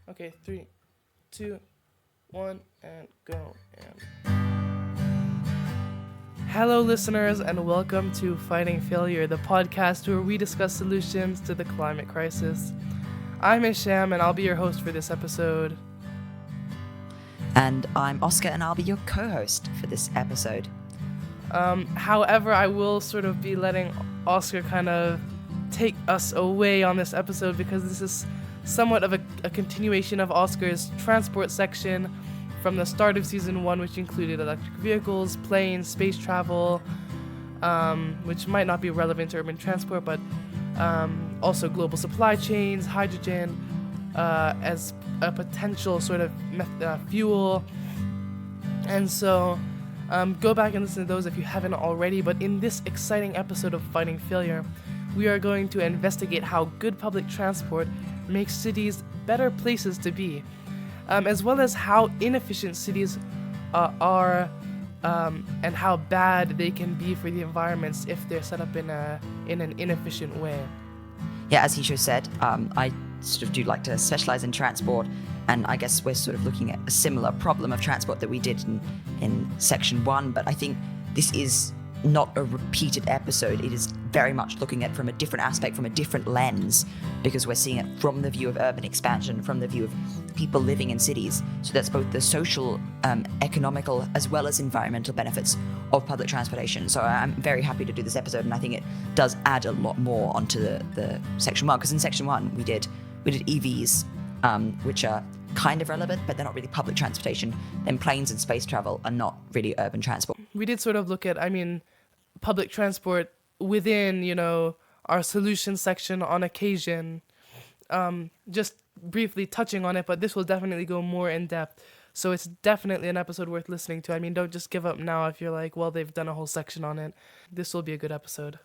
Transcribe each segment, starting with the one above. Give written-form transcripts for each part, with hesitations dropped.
Okay, 3, 2, 1, and go. Hello, listeners, and welcome to Fighting Failure, the podcast where we discuss solutions to the climate crisis. I'm Hisham, and I'll be your host for this episode. And I'm Oscar, and I'll be your co-host for this episode. However, I will sort of be letting Oscar kind of take us away on this episode because this is somewhat of a continuation of Oscar's transport section from the start of season 1, which included electric vehicles, planes, space travel, which might not be relevant to urban transport, but also global supply chains, hydrogen as a potential sort of fuel. And so go back and listen to those if you haven't already. But in this exciting episode of Fighting Failure, we are going to investigate how good public transport makes cities better places to be, as well as how inefficient cities are and how bad they can be for the environments if they're set up in an inefficient way. Yeah, as Hisho said, I sort of do like to specialize in transport, and I guess we're sort of looking at a similar problem of transport that we did in section 1, but I think this is not a repeated episode. It is very much looking at it from a different aspect, from a different lens, because we're seeing it from the view of urban expansion, from the view of people living in cities. So that's both the social, economical, as well as environmental benefits of public transportation. So I'm very happy to do this episode, and I think it does add a lot more onto the section 1, because in section 1 we did EVs, which are kind of relevant, but they're not really public transportation. Then planes and space travel are not really urban transport. We did sort of look at, public transport within, our solution section on occasion, just briefly touching on it, but this will definitely go more in depth. So it's definitely an episode worth listening to. Don't just give up now if you're like, well, they've done a whole section on it. This will be a good episode.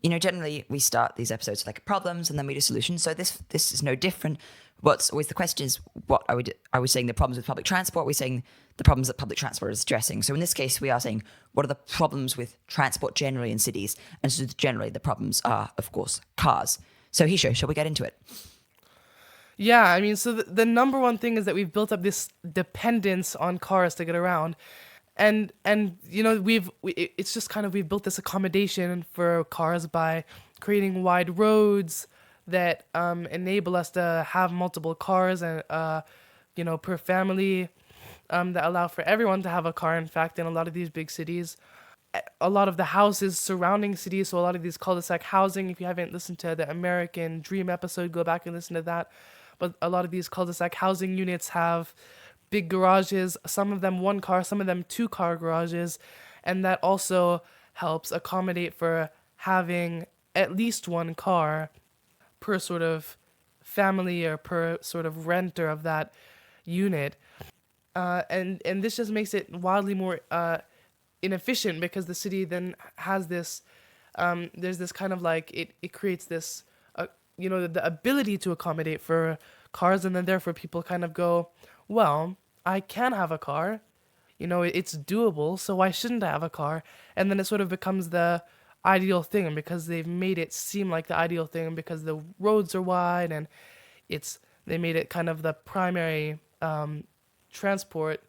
Generally we start these episodes with like problems and then we do solutions. So this is no different. What's always the question is, what are we saying the problems with public transport? We're saying the problems that public transport is addressing. So in this case, we are saying, what are the problems with transport generally in cities? And so generally the problems are, of course, cars. So Hisho, shall we get into it? Yeah, so the number one thing is that we've built up this dependence on cars to get around. And we've built this accommodation for cars by creating wide roads that enable us to have multiple cars and per family, that allow for everyone to have a car. In fact, in a lot of these big cities, a lot of the houses surrounding cities, so a lot of these cul-de-sac housing, if you haven't listened to the American Dream episode, go back and listen to that. But a lot of these cul-de-sac housing units have big garages, some of them 1 car, some of them 2-car garages, and that also helps accommodate for having at least 1 car per sort of family or per sort of renter of that unit. And this just makes it wildly more inefficient, because the city then has this, there's this kind of like, it creates this, the ability to accommodate for cars, and then therefore people kind of go, well, I can have a car, it's doable, so why shouldn't I have a car? And then it sort of becomes the ideal thing, because they've made it seem like the ideal thing, because the roads are wide, and they made it kind of the primary transport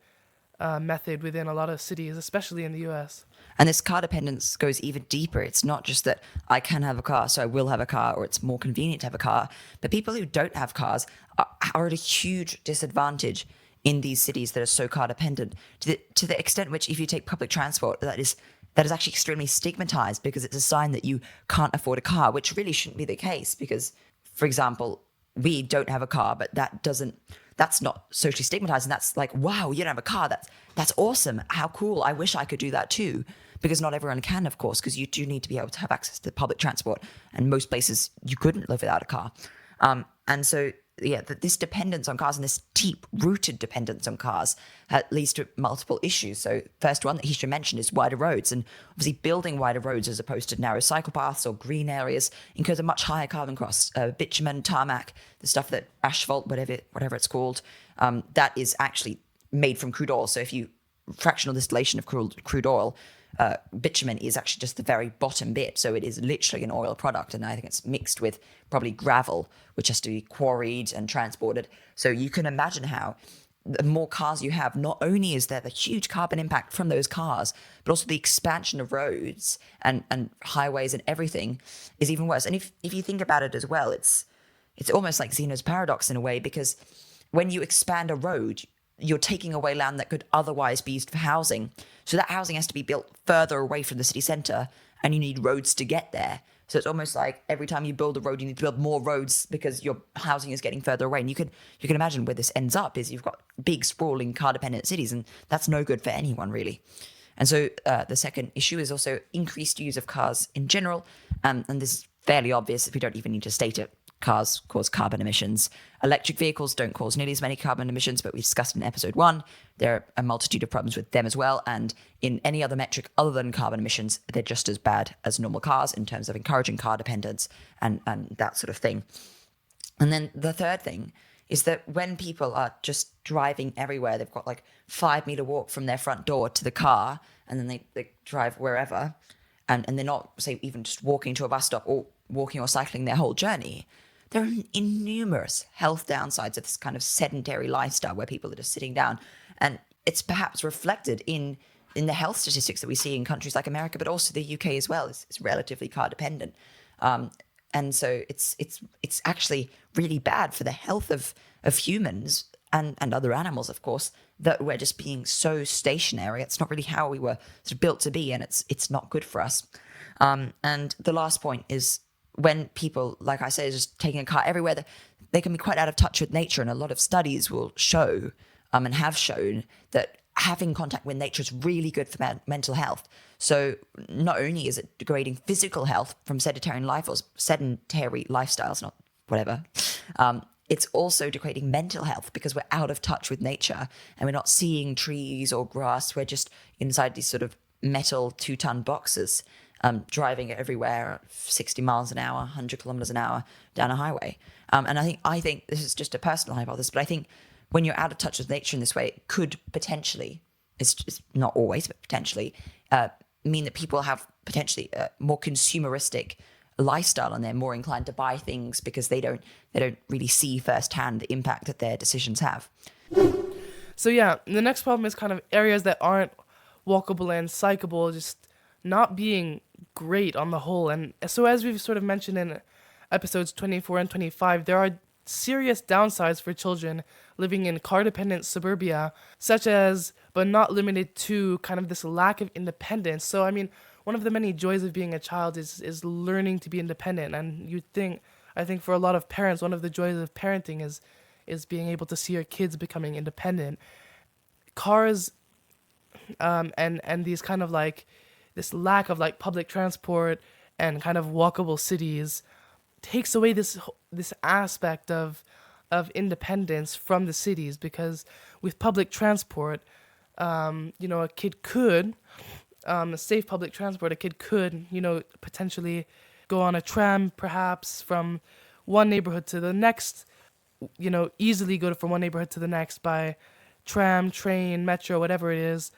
method within a lot of cities, especially in the US. And this car dependence goes even deeper. It's not just that I can have a car, so I will have a car, or it's more convenient to have a car. But people who don't have cars are at a huge disadvantage in these cities that are so car dependent, to the extent which, if you take public transport, that is actually extremely stigmatized, because it's a sign that you can't afford a car, which really shouldn't be the case. Because, for example, we don't have a car, but that's not socially stigmatized. And that's like, wow, you don't have a car. That's awesome. How cool. I wish I could do that too. Because not everyone can, of course, because you do need to be able to have access to public transport. And most places you couldn't live without a car. And so, yeah, this dependence on cars, and this deep-rooted dependence on cars, leads to multiple issues. So first one that Hisham mentioned is wider roads. And obviously building wider roads as opposed to narrow cycle paths or green areas incurs a much higher carbon cost. Bitumen, tarmac, the stuff that asphalt, whatever it's called, that is actually made from crude oil. So if you fractional distillation of crude oil, bitumen is actually just the very bottom bit. So it is literally an oil product. And I think it's mixed with probably gravel, which has to be quarried and transported. So you can imagine how the more cars you have, not only is there the huge carbon impact from those cars, but also the expansion of roads and highways and everything is even worse. And if you think about it as well, it's almost like Zeno's paradox in a way, because when you expand a road, you're taking away land that could otherwise be used for housing. So that housing has to be built further away from the city centre, and you need roads to get there. So it's almost like every time you build a road, you need to build more roads because your housing is getting further away. And you can imagine where this ends up is you've got big, sprawling, car-dependent cities, and that's no good for anyone, really. And so the second issue is also increased use of cars in general. And this is fairly obvious if we don't even need to state it. Cars cause carbon emissions. Electric vehicles don't cause nearly as many carbon emissions, but we discussed in episode 1, there are a multitude of problems with them as well. And in any other metric other than carbon emissions, they're just as bad as normal cars in terms of encouraging car dependence and that sort of thing. And then the third thing is that when people are just driving everywhere, they've got like 5-meter walk from their front door to the car, and then they drive wherever, and they're not, say, even just walking to a bus stop or walking or cycling their whole journey. There are innumerous health downsides of this kind of sedentary lifestyle where people are just sitting down. And it's perhaps reflected in the health statistics that we see in countries like America, but also the UK as well. It's relatively car dependent. And so it's actually really bad for the health of humans and other animals, of course, that we're just being so stationary. It's not really how we were sort of built to be, and it's not good for us. And the last point is, when people, like I say, are just taking a car everywhere, they can be quite out of touch with nature. And a lot of studies will show and have shown that having contact with nature is really good for mental health. So not only is it degrading physical health from sedentary lifestyles, not whatever, it's also degrading mental health because we're out of touch with nature and we're not seeing trees or grass. We're just inside these sort of metal 2-ton boxes. Driving everywhere, 60 miles an hour, 100 kilometers an hour down a highway. And I think this is just a personal hypothesis, but I think when you're out of touch with nature in this way, it could potentially, it's not always, but potentially, mean that people have potentially a more consumeristic lifestyle, and they're more inclined to buy things because they don't really see firsthand the impact that their decisions have. So yeah, the next problem is kind of areas that aren't walkable and cyclable, just not being great on the whole. And so as we've sort of mentioned in episodes 24 and 25, there are serious downsides for children living in car-dependent suburbia, such as, but not limited to, kind of this lack of independence. So, I mean, one of the many joys of being a child is learning to be independent. And I think for a lot of parents, one of the joys of parenting is being able to see your kids becoming independent. Cars, and these kind of like, this lack of like public transport and kind of walkable cities takes away this aspect of independence from the cities, because with public transport, a kid could, safe public transport, a kid could, potentially go on a tram perhaps from one neighborhood to the next, easily go from one neighborhood to the next by tram, train, metro, whatever it is,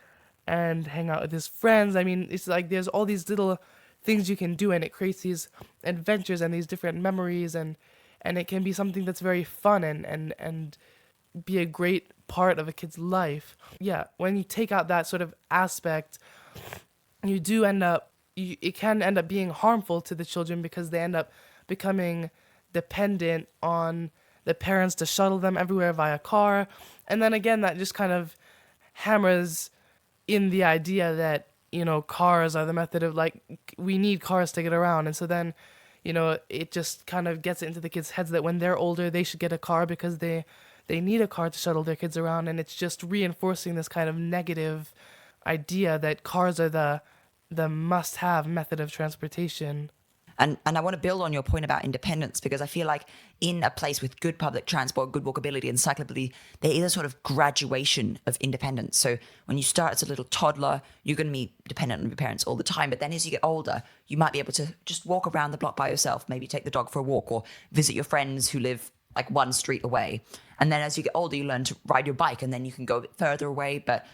and hang out with his friends. I mean, it's like there's all these little things you can do, and it creates these adventures and these different memories, and it can be something that's very fun and be a great part of a kid's life. Yeah, when you take out that sort of aspect, you do it can end up being harmful to the children, because they end up becoming dependent on the parents to shuttle them everywhere via car. And then again, that just kind of hammers in the idea that, cars are the method of, like, we need cars to get around. And so then, it just kind of gets into the kids' heads that when they're older, they should get a car because they need a car to shuttle their kids around. And it's just reinforcing this kind of negative idea that cars are the must-have method of transportation. And I want to build on your point about independence, because I feel like in a place with good public transport, good walkability and cyclability, there is a sort of graduation of independence. So when you start as a little toddler, you're going to be dependent on your parents all the time. But then as you get older, you might be able to just walk around the block by yourself, maybe take the dog for a walk or visit your friends who live like one street away. And then as you get older, you learn to ride your bike, and then you can go a bit further away. But,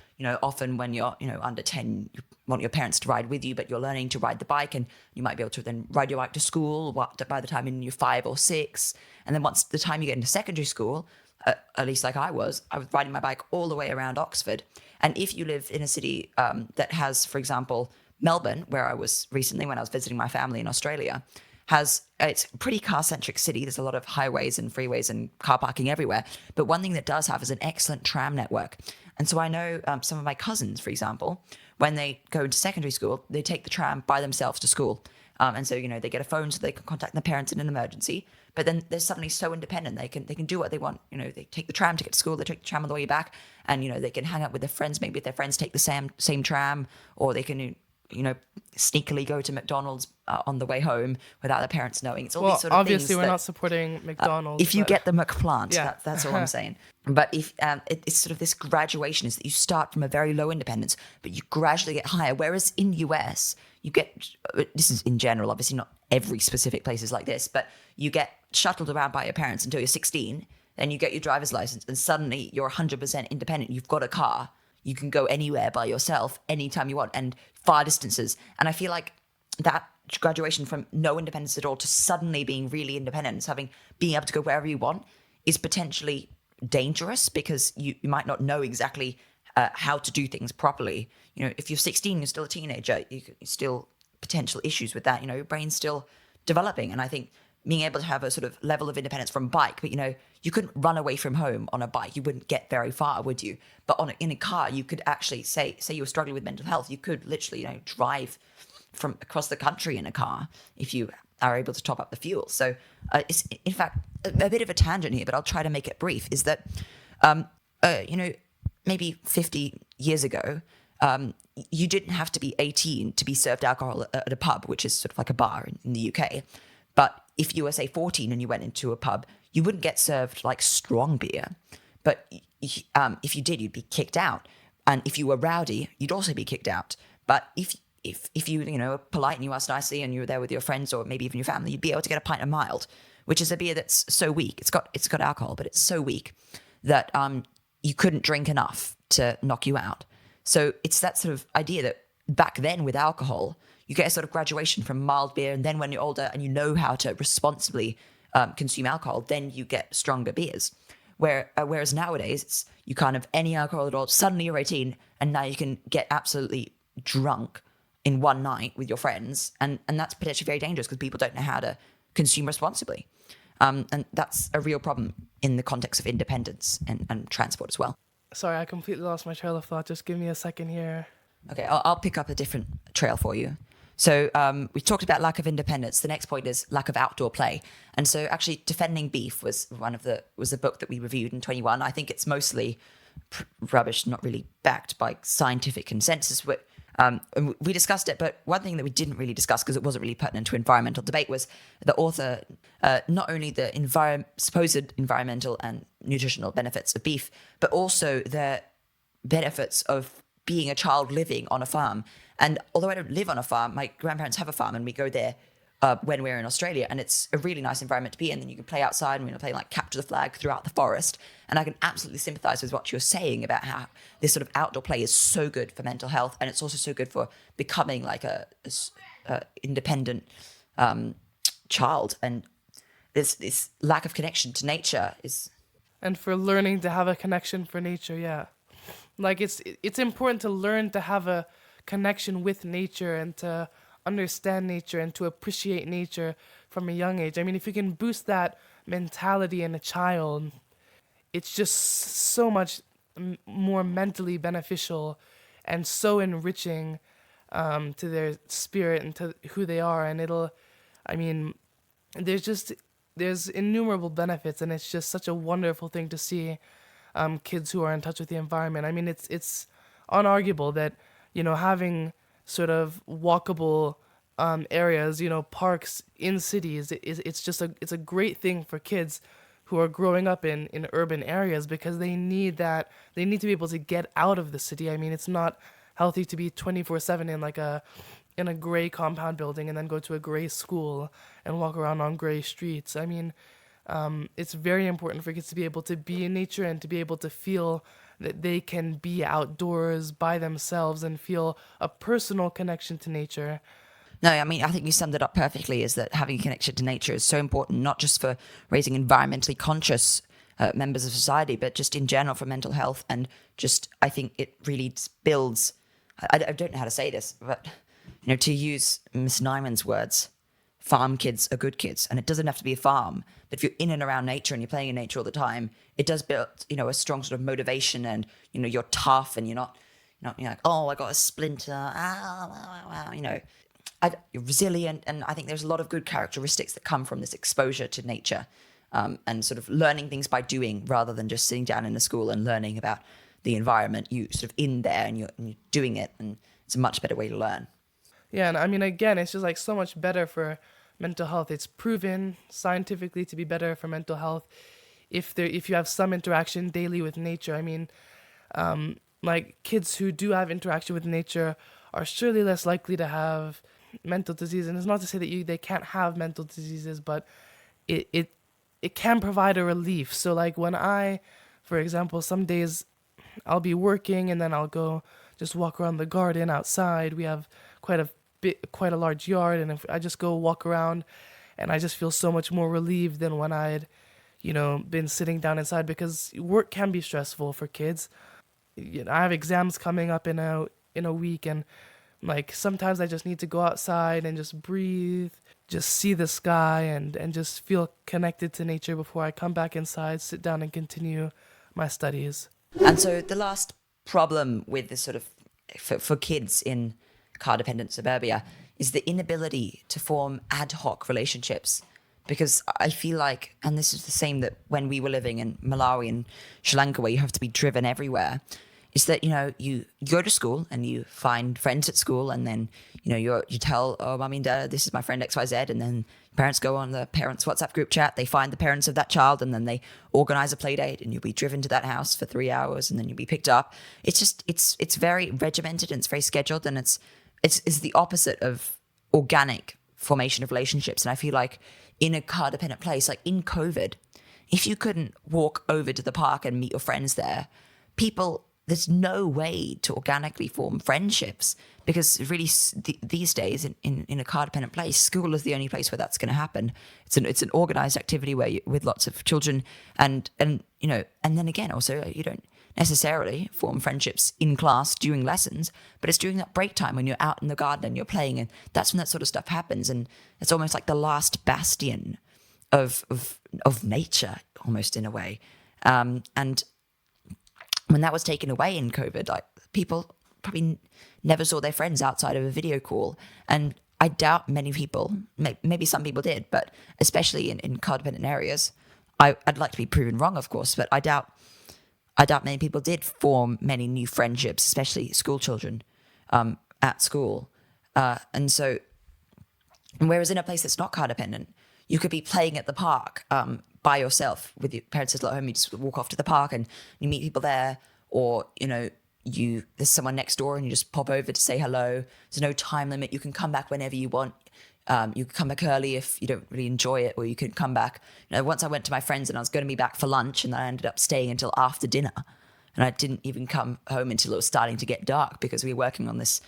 often when you're, under 10, you want your parents to ride with you, but you're learning to ride the bike, and you might be able to then ride your bike to school by the time you're 5 or 6. And then once the time you get into secondary school, at least like I was riding my bike all the way around Oxford. And if you live in a city that has, for example, Melbourne, where I was recently when I was visiting my family in Australia, it's a pretty car-centric city. There's a lot of highways and freeways and car parking everywhere. But one thing that does have is an excellent tram network. And so I know some of my cousins, for example, when they go into secondary school, they take the tram by themselves to school. And so, they get a phone so they can contact their parents in an emergency. But then they're suddenly so independent. They can do what they want. They take the tram to get to school. They take the tram on the way back. And, they can hang out with their friends. Maybe if their friends take the same tram, or they can sneakily go to McDonald's on the way home without their parents knowing. It's all these sort of obviously things we're not supporting McDonald's. If you get the McPlant, Yeah. that's all I'm saying. But if it's sort of this graduation is that you start from a very low independence, but you gradually get higher. Whereas in US, you get, this is in general, obviously not every specific place is like this, but you get shuttled around by your parents until you're 16, then you get your driver's license, and suddenly you're 100% independent. You've got a car. You can go anywhere by yourself anytime you want, and far distances. And I feel like that graduation from no independence at all to suddenly being really independent, being able to go wherever you want, is potentially dangerous, because you might not know exactly how to do things properly. If you're 16, you're still a teenager, you still potential issues with that. Your brain's still developing. And I think being able to have a sort of level of independence from bike, but you couldn't run away from home on a bike. You wouldn't get very far, would you? But in a car, you could actually say you were struggling with mental health, you could literally drive from across the country in a car if you are able to top up the fuel. So it's in fact a bit of a tangent here, but I'll try to make it brief. Is that maybe 50 years ago, you didn't have to be 18 to be served alcohol at a pub, which is sort of like a bar in the UK. But if you were, say, 14 and you went into a pub, you wouldn't get served like strong beer. But if you did, you'd be kicked out. And if you were rowdy, you'd also be kicked out. But if you were polite and you asked nicely and you were there with your friends or maybe even your family, you'd be able to get a pint of mild, which is a beer that's so weak. It's got alcohol, but it's so weak that you couldn't drink enough to knock you out. So it's that sort of idea that back then with alcohol, you get a sort of graduation from mild beer, and then when you're older and you know how to responsibly consume alcohol, then you get stronger beers. Whereas nowadays, it's you kind of any alcohol at all, suddenly you're 18, and now you can get absolutely drunk in one night with your friends, and that's potentially very dangerous because people don't know how to consume responsibly. And that's a real problem in the context of independence and transport as well. Sorry, I completely lost my trail of thought. Just give me a second here. Okay, I'll pick up a different trail for you. So we talked about lack of independence. The next point is lack of outdoor play. And so actually Defending Beef was the book that we reviewed in 21. I think it's mostly rubbish, not really backed by scientific consensus. And we discussed it, but one thing that we didn't really discuss because it wasn't really pertinent to environmental debate was the author, not only the supposed environmental and nutritional benefits of beef, but also the benefits of being a child living on a farm. And although I don't live on a farm, my grandparents have a farm and we go there when we're in Australia, and it's a really nice environment to be in. And you can play outside, and we're playing like capture the flag throughout the forest. And I can absolutely sympathize with what you're saying about how this sort of outdoor play is so good for mental health, and it's also so good for becoming like a independent child. And this lack of connection to nature is, And for learning to have a connection for nature, yeah. Like it's important to learn to have a connection with nature and to understand nature and to appreciate nature from a young age. I mean, if you can boost that mentality in a child, it's just so much more mentally beneficial and so enriching to their spirit and to who they are. And there's innumerable benefits, and it's just such a wonderful thing to see kids who are in touch with the environment. I mean, it's unarguable that, having sort of walkable areas, parks in cities, it's a great thing for kids who are growing up in urban areas, because they need to be able to get out of the city. I mean, it's not healthy to be 24/7 in a gray compound building and then go to a gray school and walk around on gray streets. I mean, It's very important for kids to be able to be in nature and to be able to feel that they can be outdoors by themselves and feel a personal connection to nature. No, I mean, I think you summed it up perfectly, is that having a connection to nature is so important, not just for raising environmentally conscious members of society, but just in general for mental health. And just, I think it really builds, I don't know how to say this, but, to use Miss Nyman's words, farm kids are good kids. And it doesn't have to be a farm, but if you're in and around nature and you're playing in nature all the time, it does build, a strong sort of motivation, and, you're tough, and you're like, oh, I got a splinter, you're resilient. And I think there's a lot of good characteristics that come from this exposure to nature, and sort of learning things by doing rather than just sitting down in a school and learning about the environment. You sort of in there and you're doing it, and it's a much better way to learn. Yeah, and I mean, again, it's just like so much better for mental health. It's proven scientifically to be better for mental health if you have some interaction daily with nature. I mean, like kids who do have interaction with nature are surely less likely to have mental disease. And it's not to say that they can't have mental diseases, but it can provide a relief. So like when for example, some days I'll be working and then I'll go just walk around the garden outside. We have quite a large yard, and if I just go walk around, and I just feel so much more relieved than when I'd, been sitting down inside, because work can be stressful for kids. I have exams coming up in a week, and like sometimes I just need to go outside and just breathe, just see the sky, and just feel connected to nature before I come back inside, sit down, and continue my studies. And so the last problem with this sort of, for kids in car-dependent suburbia, is the inability to form ad hoc relationships. Because I feel like, and this is the same that when we were living in Malawi and Sri Lanka, where you have to be driven everywhere, is that, you go to school and you find friends at school, and then, you tell, oh, mommy and dad, this is my friend XYZ, and then parents go on the parents' WhatsApp group chat, they find the parents of that child, and then they organize a play date, and you'll be driven to that house for 3 hours, and then you'll be picked up. It's just, it's very regimented, and it's very scheduled, and it's the opposite of organic formation of relationships. And I feel like in a car-dependent place, like in COVID, if you couldn't walk over to the park and meet your friends there, there's no way to organically form friendships, because really these days in a car-dependent place, school is the only place where that's going to happen. It's an organized activity with lots of children, and then again, also you don't necessarily form friendships in class during lessons, but it's during that break time when you're out in the garden and you're playing, and that's when that sort of stuff happens. And it's almost like the last bastion of nature, almost in a way. And when that was taken away in COVID, like people probably never saw their friends outside of a video call. And I doubt many people, maybe some people did, but especially in car-dependent areas, I'd like to be proven wrong, of course, but I doubt many people did form many new friendships, especially school children at school. And so, whereas in a place that's not car-dependent, you could be playing at the park by yourself with your parents still at home. You just walk off to the park and you meet people there, or there's someone next door and you just pop over to say hello. There's no time limit. You can come back whenever you want. You can come back early if you don't really enjoy it, or you can come back. Once I went to my friends and I was going to be back for lunch, and then I ended up staying until after dinner, and I didn't even come home until it was starting to get dark, because we were working on this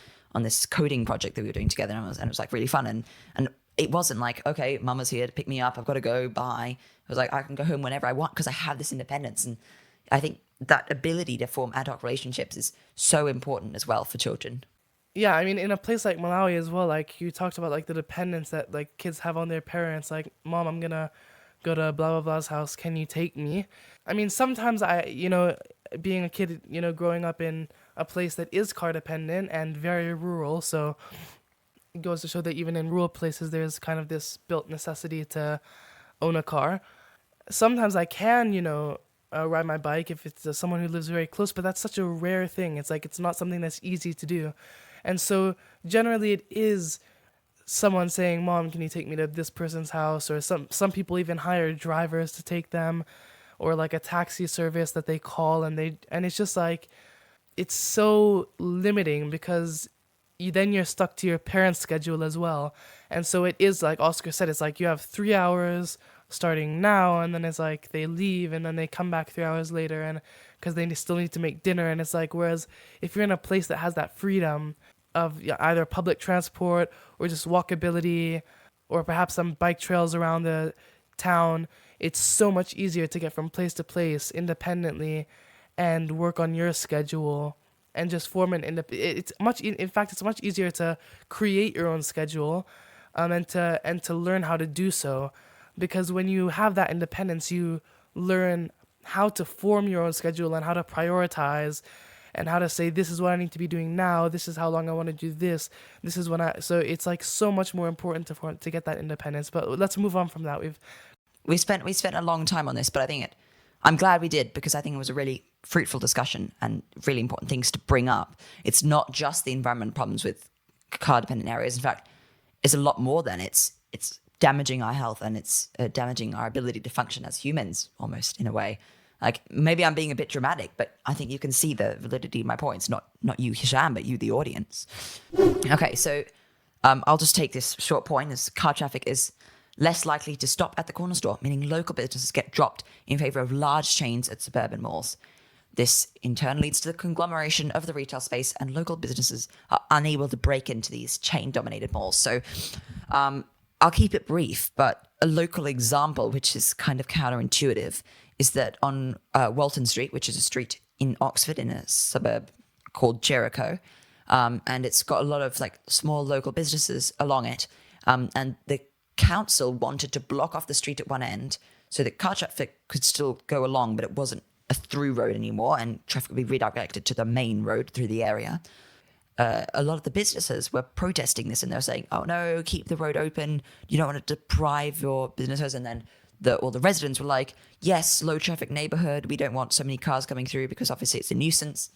coding project that we were doing together, and it was like really fun. And it wasn't like, okay, mama's here to pick me up, I've got to go, bye. It was like, I can go home whenever I want because I have this independence. And I think that ability to form ad hoc relationships is so important as well for children. Yeah, I mean, in a place like Malawi as well, like you talked about, like the dependence that like kids have on their parents. Like, mom, I'm gonna go to blah blah blah's house. Can you take me? I mean, sometimes being a kid, growing up in a place that is car dependent and very rural, so it goes to show that even in rural places, there's kind of this built necessity to own a car. Sometimes I can, ride my bike if it's someone who lives very close, but that's such a rare thing. It's like it's not something that's easy to do. And so generally it is someone saying, Mom, can you take me to this person's house? Or some people even hire drivers to take them, or like a taxi service that they call, and it's just like, it's so limiting because you're stuck to your parents' schedule as well. And so it is like Oscar said, it's like you have 3 hours, starting now, and then it's like they leave and then they come back 3 hours later, and because they still need to make dinner. And it's like, whereas if you're in a place that has that freedom of either public transport or just walkability, or perhaps some bike trails around the town, it's so much easier to get from place to place independently and work on your schedule and just form an it's much in fact it's much easier to create your own schedule, and to learn how to do so, because when you have that independence, you learn how to form your own schedule and how to prioritize and how to say, this is what I need to be doing now, this is how long I want to do this is when I so it's like so much more important to get that independence. But let's move on from that. We spent a long time on this, but I'm glad we did, because I think it was a really fruitful discussion and really important things to bring up. It's not just the environmental problems with car dependent areas. In fact, it's a lot more than it's damaging our health, and it's damaging our ability to function as humans, almost, in a way. Like, maybe I'm being a bit dramatic, but I think you can see the validity of my points. Not you, Hisham, but you, the audience. Okay, so I'll just take this short point as car traffic is less likely to stop at the corner store, meaning local businesses get dropped in favor of large chains at suburban malls. This in turn leads to the conglomeration of the retail space, and local businesses are unable to break into these chain-dominated malls. So I'll keep it brief, but a local example, which is kind of counterintuitive, is that on Walton Street, which is a street in Oxford in a suburb called Jericho, and it's got a lot of like small local businesses along it, and the council wanted to block off the street at one end so that car traffic could still go along, but it wasn't a through road anymore, and traffic would be redirected to the main road through the area. A lot of the businesses were protesting this, and they were saying, oh no, keep the road open, you don't want to deprive your businesses. And then all the residents were like, yes, low traffic neighborhood, we don't want so many cars coming through because obviously it's a nuisance.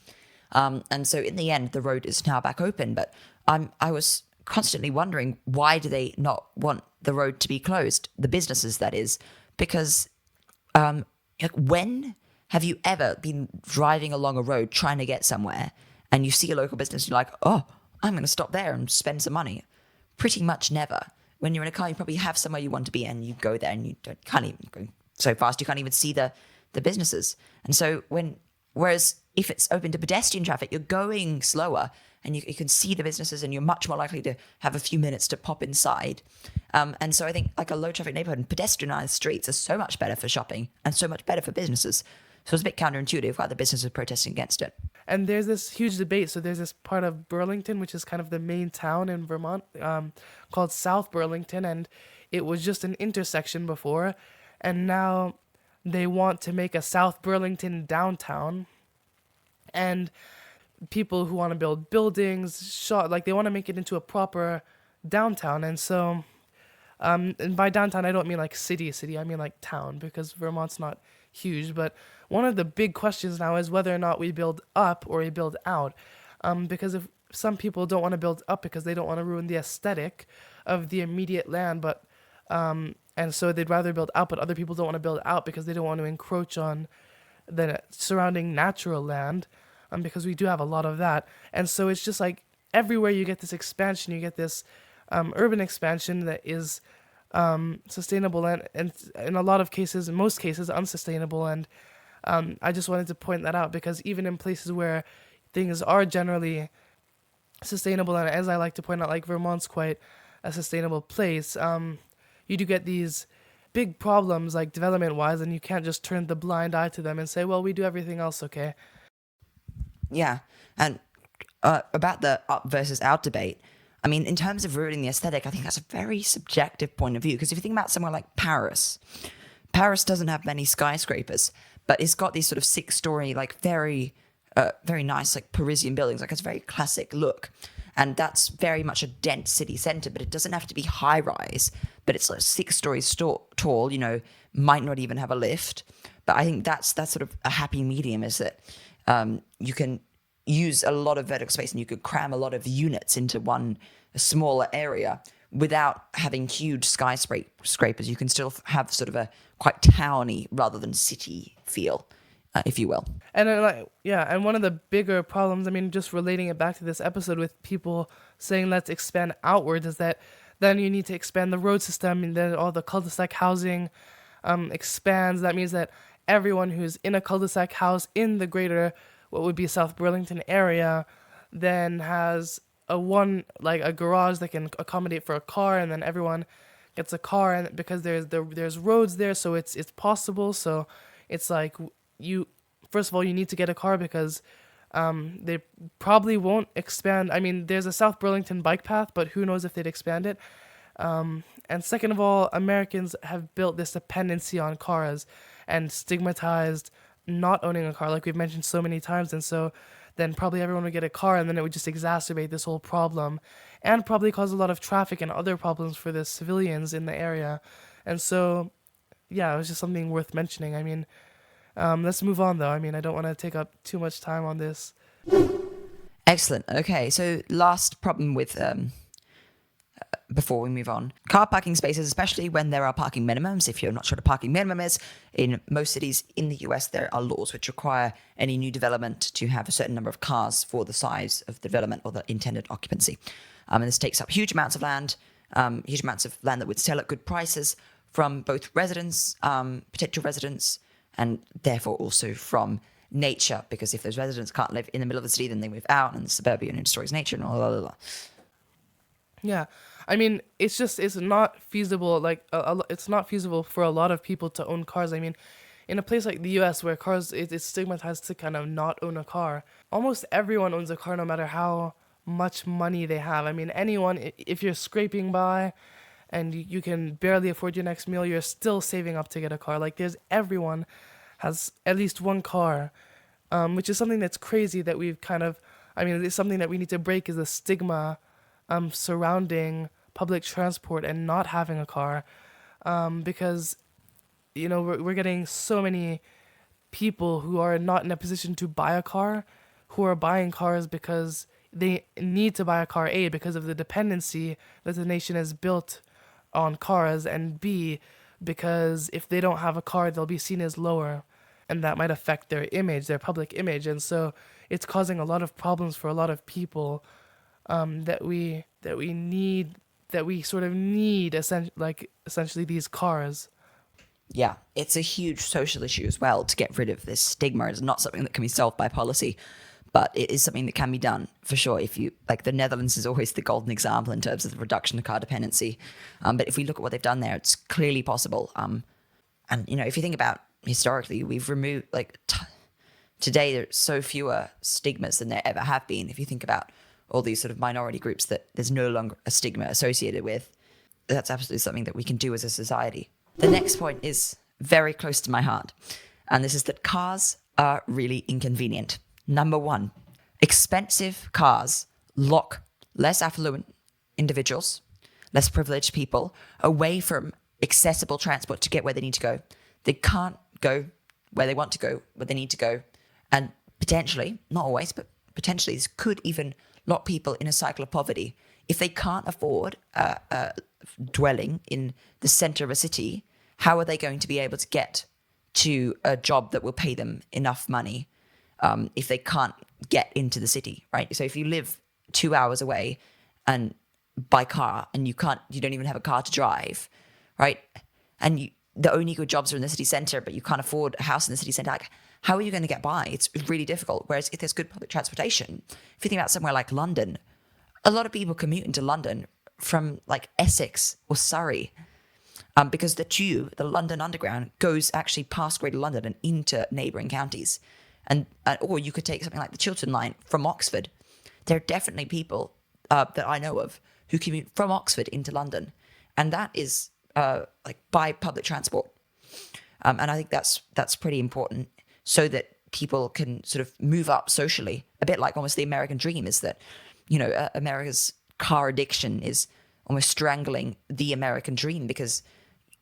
And so in the end, the road is now back open. But I was constantly wondering, why do they not want the road to be closed? The businesses, that is, because when have you ever been driving along a road trying to get somewhere and you see a local business, you're like, oh, I'm going to stop there and spend some money? Pretty much never. When you're in a car, you probably have somewhere you want to be, and you go there and can't even go so fast, you can't even see the businesses. And so whereas if it's open to pedestrian traffic, you're going slower and you can see the businesses, and you're much more likely to have a few minutes to pop inside. And so I think like a low traffic neighborhood and pedestrianized streets are so much better for shopping and so much better for businesses. So it's a bit counterintuitive why the businesses are protesting against it. And there's this huge debate. So there's this part of Burlington, which is kind of the main town in Vermont, called South Burlington, and it was just an intersection before, and now they want to make a South Burlington downtown, and people who want to build buildings, like they want to make it into a proper downtown. And so, and by downtown I don't mean like city, I mean like town, because Vermont's not huge. But one of the big questions now is whether or not we build up or we build out, because if some people don't want to build up because they don't want to ruin the aesthetic of the immediate land, but and so they'd rather build out, but other people don't want to build out because they don't want to encroach on the surrounding natural land, because we do have a lot of that. And so it's just like everywhere you get this expansion, you get this urban expansion that is sustainable and in a lot of cases, in most cases, unsustainable. And I just wanted to point that out, because even in places where things are generally sustainable, and as I like to point out, like Vermont's quite a sustainable place, you do get these big problems like development-wise, and you can't just turn the blind eye to them and say, well, we do everything else okay. Yeah, and about the up versus out debate, I mean, in terms of ruining the aesthetic, I think that's a very subjective point of view, because if you think about somewhere like Paris doesn't have many skyscrapers, but it's got these sort of 6-story, like very nice, like Parisian buildings. Like, it's a very classic look. And that's very much a dense city center, but it doesn't have to be high rise, but it's like 6 stories tall, might not even have a lift. But I think that's sort of a happy medium, is that you can use a lot of vertical space and you could cram a lot of units into one smaller area without having huge skyscrapers. You can still have sort of a quite towny rather than city feel, if you will. And and one of the bigger problems, I mean, just relating it back to this episode with people saying let's expand outwards, is that then you need to expand the road system and then all the cul-de-sac housing, expands, that means that everyone who's in a cul-de-sac house in the greater, what would be South Burlington area, then has a garage that can accommodate for a car, and then everyone gets a car, and because there's roads there, so it's possible. So it's like you first of all you need to get a car because they probably won't expand. I mean, there's a South Burlington bike path, but who knows if they'd expand it. And second of all, Americans have built this dependency on cars and stigmatized not owning a car, like we've mentioned so many times. And so then probably everyone would get a car, and then it would just exacerbate this whole problem and probably cause a lot of traffic and other problems for the civilians in the area. And so, yeah, it was just something worth mentioning. I mean, let's move on, though. I mean, I don't want to take up too much time on this. Excellent. Okay, so last problem with before we move on. Car parking spaces, especially when there are parking minimums. If you're not sure what a parking minimum is, in most cities in the US, there are laws which require any new development to have a certain number of cars for the size of the development or the intended occupancy. And this takes up huge amounts of land that would sell at good prices from both residents, potential residents, and therefore also from nature, because if those residents can't live in the middle of the city, then they move out, and the suburbia destroys nature and blah, blah, blah. Yeah, I mean, it's not feasible. Like, it's not feasible for a lot of people to own cars. I mean, in a place like the U.S. where cars, it's stigmatized to kind of not own a car. Almost everyone owns a car, no matter how much money they have. I mean, anyone, if you're scraping by, and you can barely afford your next meal, you're still saving up to get a car. Like, everyone has at least one car, which is something that's crazy that we've kind of. I mean, it's something that we need to break, is the stigma surrounding public transport and not having a car, because we're getting so many people who are not in a position to buy a car, who are buying cars because they need to buy a car, A, because of the dependency that the nation has built on cars, and B, because if they don't have a car, they'll be seen as lower, and that might affect their image, their public image. And so it's causing a lot of problems for a lot of people, that we sort of need essentially these cars. Yeah, it's a huge social issue as well to get rid of this stigma. It's not something that can be solved by policy, but it is something that can be done for sure. If you like, the Netherlands is always the golden example in terms of the reduction of car dependency. But if we look at what they've done there, it's clearly possible. And if you think about historically, we've removed today there's so fewer stigmas than there ever have been. If you think about all these sort of minority groups that there's no longer a stigma associated with, that's absolutely something that we can do as a society. The next point is very close to my heart, and this is that cars are really inconvenient. Number one, expensive cars lock less affluent individuals, less privileged people, away from accessible transport to get where they need to go. They can't go where they want to go, where they need to go, and potentially, not always, but potentially this could even lock people in a cycle of poverty. If they can't afford dwelling in the center of a city, how are they going to be able to get to a job that will pay them enough money if they can't get into the city, right? So if you live 2 hours away and by car, and you don't even have a car to drive, right? And the only good jobs are in the city center, but you can't afford a house in the city center. Like, how are you going to get by? It's really difficult. Whereas if there's good public transportation, if you think about somewhere like London, a lot of people commute into London from like Essex or Surrey, because the London Underground, goes actually past Greater London and into neighbouring counties. Or you could take something like the Chiltern Line from Oxford. There are definitely people that I know of who commute from Oxford into London, and that is by public transport. And I think that's pretty important, so that people can sort of move up socially, a bit like almost the American dream is that, America's car addiction is almost strangling the American dream, because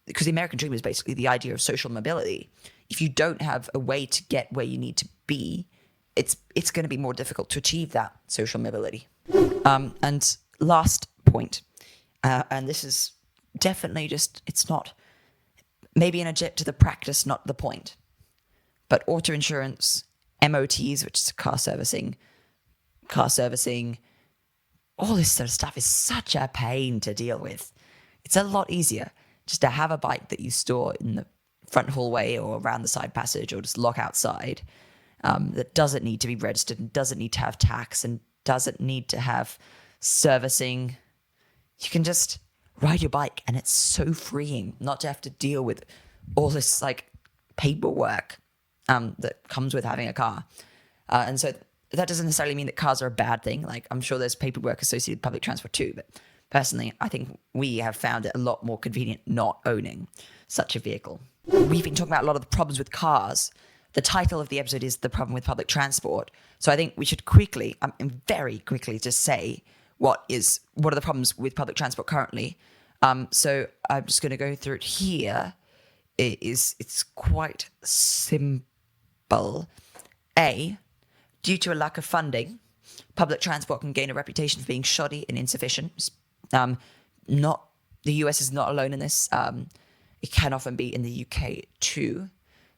the American dream is basically the idea of social mobility. If you don't have a way to get where you need to be, it's going to be more difficult to achieve that social mobility. And last point, and this is definitely it's not, maybe an object to the practice, not the point. But auto insurance, MOTs, which is car servicing, all this sort of stuff is such a pain to deal with. It's a lot easier just to have a bike that you store in front hallway or around the side passage or just lock outside, that doesn't need to be registered and doesn't need to have tax and doesn't need to have servicing. You can just ride your bike, and it's so freeing not to have to deal with all this like paperwork that comes with having a car. And so that doesn't necessarily mean that cars are a bad thing. Like, I'm sure there's paperwork associated with public transport too, but personally, I think we have found it a lot more convenient not owning such a vehicle. We've been talking about a lot of the problems with cars. The title of the episode is The Problem with Public Transport. So I think we should quickly, very quickly, just say what are the problems with public transport currently. So I'm just going to go through it here. It's quite simple. A, due to a lack of funding, public transport can gain a reputation for being shoddy and insufficient. The US is not alone in this. It can often be in the UK too.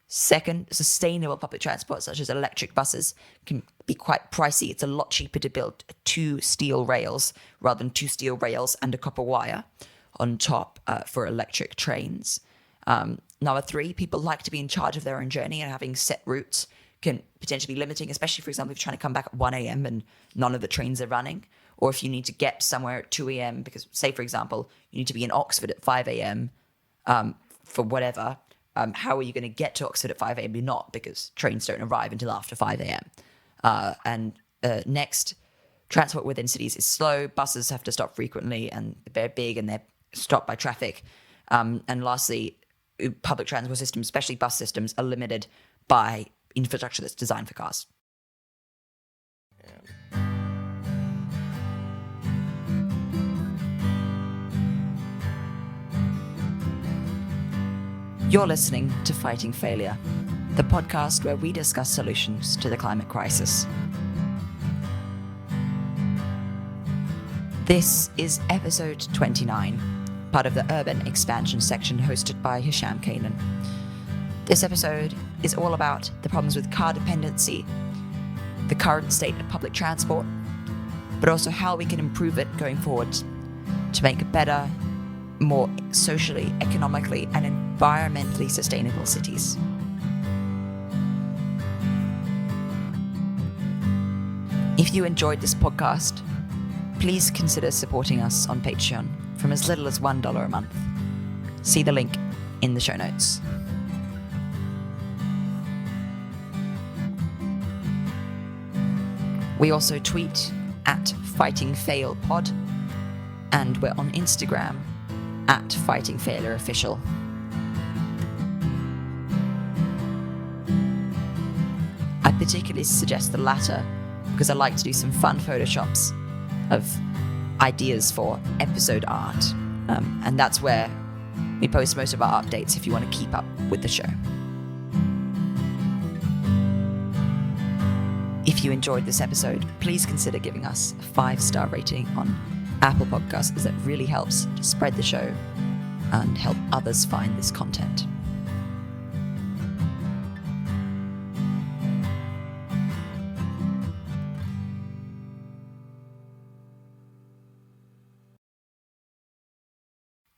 Second, sustainable public transport, such as electric buses, can be quite pricey. It's a lot cheaper to build 2 steel rails rather than 2 steel rails and a copper wire on top for electric trains. Number 3, people like to be in charge of their own journey, and having set routes can potentially be limiting, especially, for example, if you're trying to come back at 1 a.m. and none of the trains are running, or if you need to get somewhere at 2 a.m. because, say, for example, you need to be in Oxford at 5 a.m. For whatever. How are you going to get to Oxford at 5 a.m.? You're not, because trains don't arrive until after 5 a.m. Next, transport within cities is slow. Buses have to stop frequently, and they're big and they're stopped by traffic. And lastly, public transport systems, especially bus systems, are limited by infrastructure that's designed for cars. You're listening to Fighting Failure, the podcast where we discuss solutions to the climate crisis. This is episode 29, part of the Urban Expansion section hosted by Hisham Kanaan. This episode is all about the problems with car dependency, the current state of public transport, but also how we can improve it going forward to make it better, more socially, economically, and environmentally sustainable cities. If you enjoyed this podcast, please consider supporting us on Patreon from as little as $1 a month. See the link in the show notes. We also tweet at FightingFailPod, and we're on Instagram at Fighting Failure Official. I particularly suggest the latter because I like to do some fun photoshops of ideas for episode art, and that's where we post most of our updates if you want to keep up with the show. If you enjoyed this episode, please consider giving us a 5-star rating on Apple Podcasts, as that really helps to spread the show and help others find this content.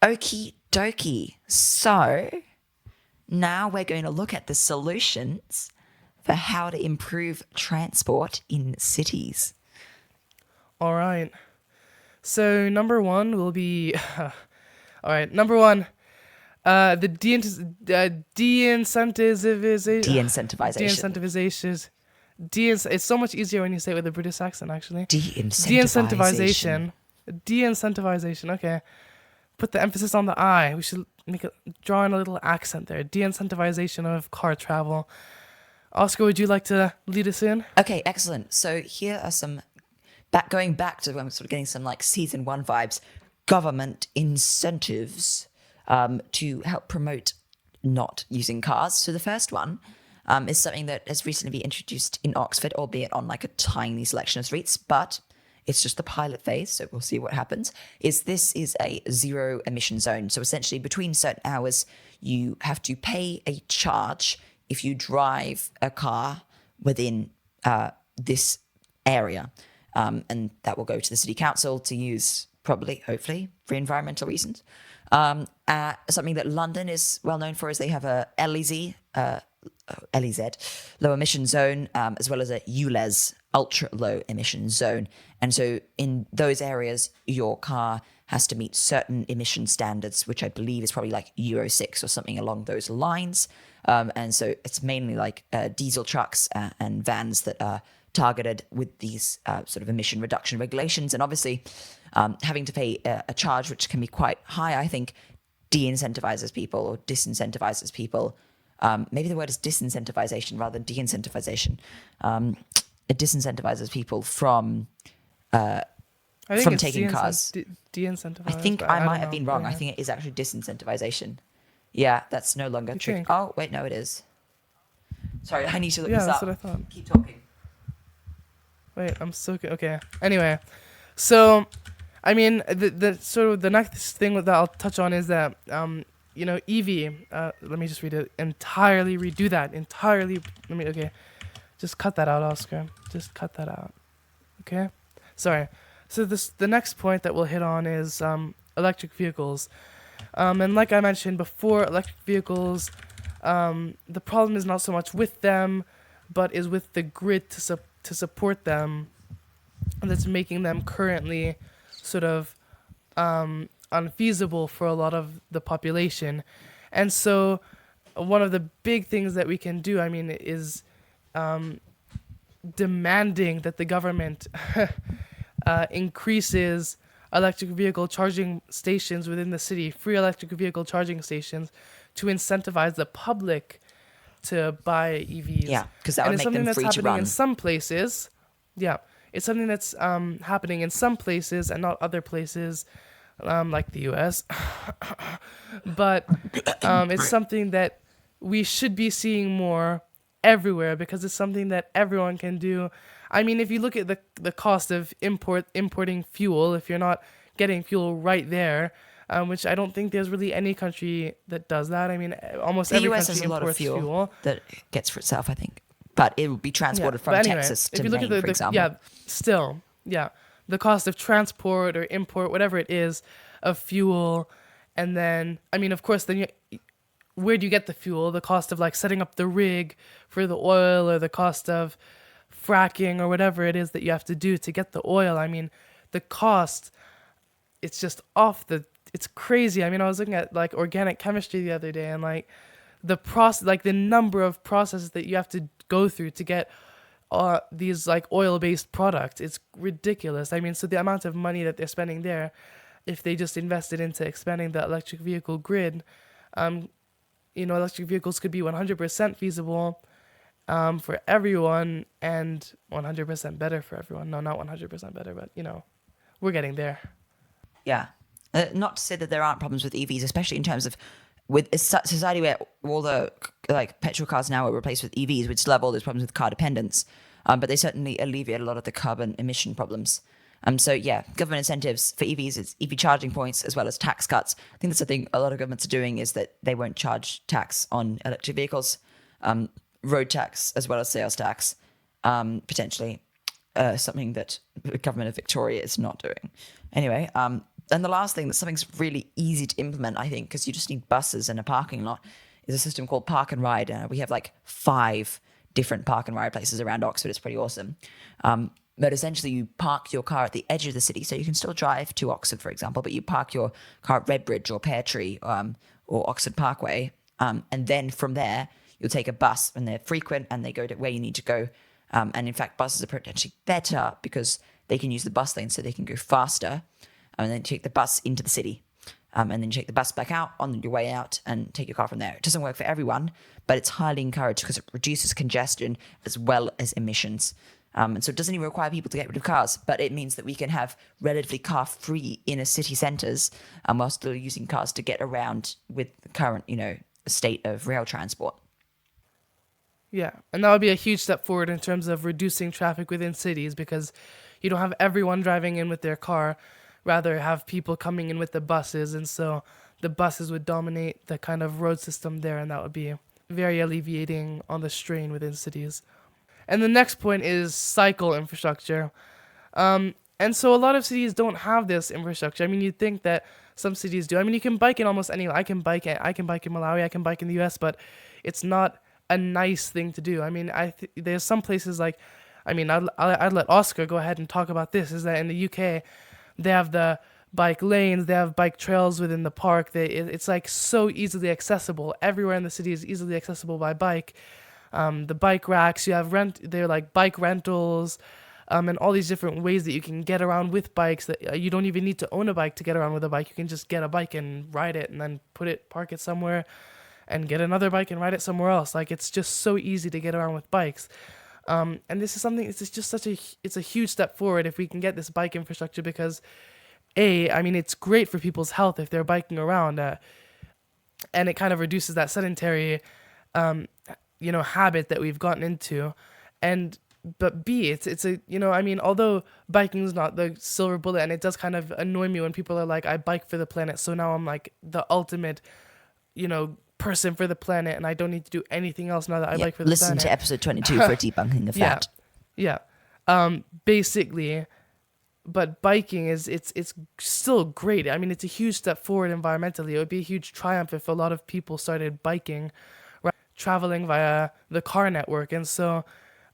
Okie dokie. So now we're going to look at the solutions for how to improve transport in cities. All right. So number 1 will be, all right. Number 1, the de-incentivization. It's so much easier when you say it with a British accent, actually. De-incentivization. De-incentivization. Okay. Put the emphasis on the I. We should draw in a little accent there. De-incentivization of car travel. Oscar, would you like to lead us in? Okay, excellent. So here are some, going back to when we're sort of getting some like season 1 vibes, government incentives to help promote not using cars. So the first one is something that has recently been introduced in Oxford, albeit on like a tiny selection of streets, but it's just the pilot phase, so we'll see what happens. This is a zero emission zone. So essentially between certain hours, you have to pay a charge if you drive a car within this area. And that will go to the city council to use, probably, hopefully, for environmental reasons. Something that London is well known for is they have a LEZ, LEZ, low emission zone, as well as a ULEZ, ultra low emission zone. And so in those areas, your car has to meet certain emission standards, which I believe is probably like Euro 6 or something along those lines. And so it's mainly like diesel trucks and vans that are targeted with these sort of emission reduction regulations. And obviously, having to pay a charge which can be quite high, I think, de-incentivizes people or disincentivizes people. Maybe the word is disincentivization rather than de-incentivization. It disincentivizes people from I think it's taking cars. De-incentivized. I think but I might don't have been know. wrong. Yeah. I think it is actually disincentivization. Yeah, that's no longer You true. think? Oh, wait, no, it is. Sorry, I need to look Yeah, this that's up. what I thought. Keep talking. Wait, I'm so okay. Anyway, so I mean, the sort of the next thing that I'll touch on is that EV. Let me just read it entirely. Redo that entirely. Okay, just cut that out, Oscar. Just cut that out. Okay, sorry. So the next point that we'll hit on is electric vehicles. And like I mentioned before, electric vehicles. The problem is not so much with them, but is with the grid to support them, that's making them currently sort of unfeasible for a lot of the population. And so one of the big things that we can do, I mean, is demanding that the government increases electric vehicle charging stations within the city, free electric vehicle charging stations, to incentivize the public to buy EVs. Yeah, because that And would it's make something them that's free to happening run. in some places. Yeah, it's something that's happening in some places and not other places, like the U.S. But it's something that we should be seeing more everywhere because it's something that everyone can do. I mean, if you look at the cost of importing fuel, if you're not getting fuel right there, which I don't think there's really any country that does that. I mean, almost The every US country has a lot of imports fuel that it gets for itself, I think. But it will be transported from but anyway, Texas to if you look Maine, at for example. the cost of transport or import, whatever it is, of fuel, and then I mean, of course, then where do you get the fuel? The cost of like setting up the rig for the oil, or the cost of fracking, or whatever it is that you have to do to get the oil. I mean, the cost, it's just it's crazy. I mean, I was looking at like organic chemistry the other day, and like the number of processes that you have to go through to get these like oil-based products, it's ridiculous. I mean, so the amount of money that they're spending there, if they just invested into expanding the electric vehicle grid, electric vehicles could be 100% feasible for everyone, and 100% better for everyone. No, not 100% better, but we're getting there. Yeah. Not to say that there aren't problems with EVs, especially in terms of with a society where all the like petrol cars now are replaced with EVs, which still have all those problems with car dependence. But they certainly alleviate a lot of the carbon emission problems. So yeah, government incentives for EVs, it's EV charging points as well as tax cuts. I think that's the thing a lot of governments are doing, is that they won't charge tax on electric vehicles, road tax as well as sales tax, potentially. Something that the government of Victoria is not doing. Anyway, and the last thing, that something's really easy to implement, I think, because you just need buses and a parking lot, is a system called Park and Ride. We have like 5 different park and ride places around Oxford. It's pretty awesome. But essentially, you park your car at the edge of the city, so you can still drive to Oxford, for example, but you park your car at Redbridge or Pear Tree or Oxford Parkway, and then from there, you'll take a bus, and they're frequent, and they go to where you need to go. And in fact, buses are potentially better because they can use the bus lane, so they can go faster, and then take the bus into the city. And then you take the bus back out on your way out and take your car from there. It doesn't work for everyone, but it's highly encouraged because it reduces congestion as well as emissions. And so it doesn't even require people to get rid of cars, but it means that we can have relatively car-free inner city centres, while still using cars to get around with the current, state of rail transport. Yeah, and that would be a huge step forward in terms of reducing traffic within cities, because you don't have everyone driving in with their car, rather have people coming in with the buses, and so the buses would dominate the kind of road system there, and that would be very alleviating on the strain within cities. And the next point is cycle infrastructure. And so a lot of cities don't have this infrastructure. I mean, you'd think that some cities do. I mean, you can bike in almost any. I can bike in Malawi. I can bike in the U.S., but it's not a nice thing to do. I mean, there's some places like, I mean, I'd let Oscar go ahead and talk about this. Is that in the UK, they have the bike lanes, they have bike trails within the park. It's like so easily accessible. Everywhere in the city is easily accessible by bike. The bike racks, you have they're like bike rentals, and all these different ways that you can get around with bikes that you don't even need to own a bike to get around with a bike. You can just get a bike and ride it and then park it somewhere and get another bike and ride it somewhere else. Like, it's just so easy to get around with bikes. And this is something, it's just it's a huge step forward if we can get this bike infrastructure because I mean, it's great for people's health if they're biking around, and it kind of reduces that sedentary, habit that we've gotten into, but B, it's a, I mean, although biking is not the silver bullet, and it does kind of annoy me when people are like, I bike for the planet, so now I'm like the ultimate, person for the planet, and I don't need to do anything else now that I bike for the Listen planet. to episode 22 for debunking of that. Yeah. Basically, but biking it's still great. I mean, it's a huge step forward environmentally. It would be a huge triumph if a lot of people started biking, traveling via the car network. And so,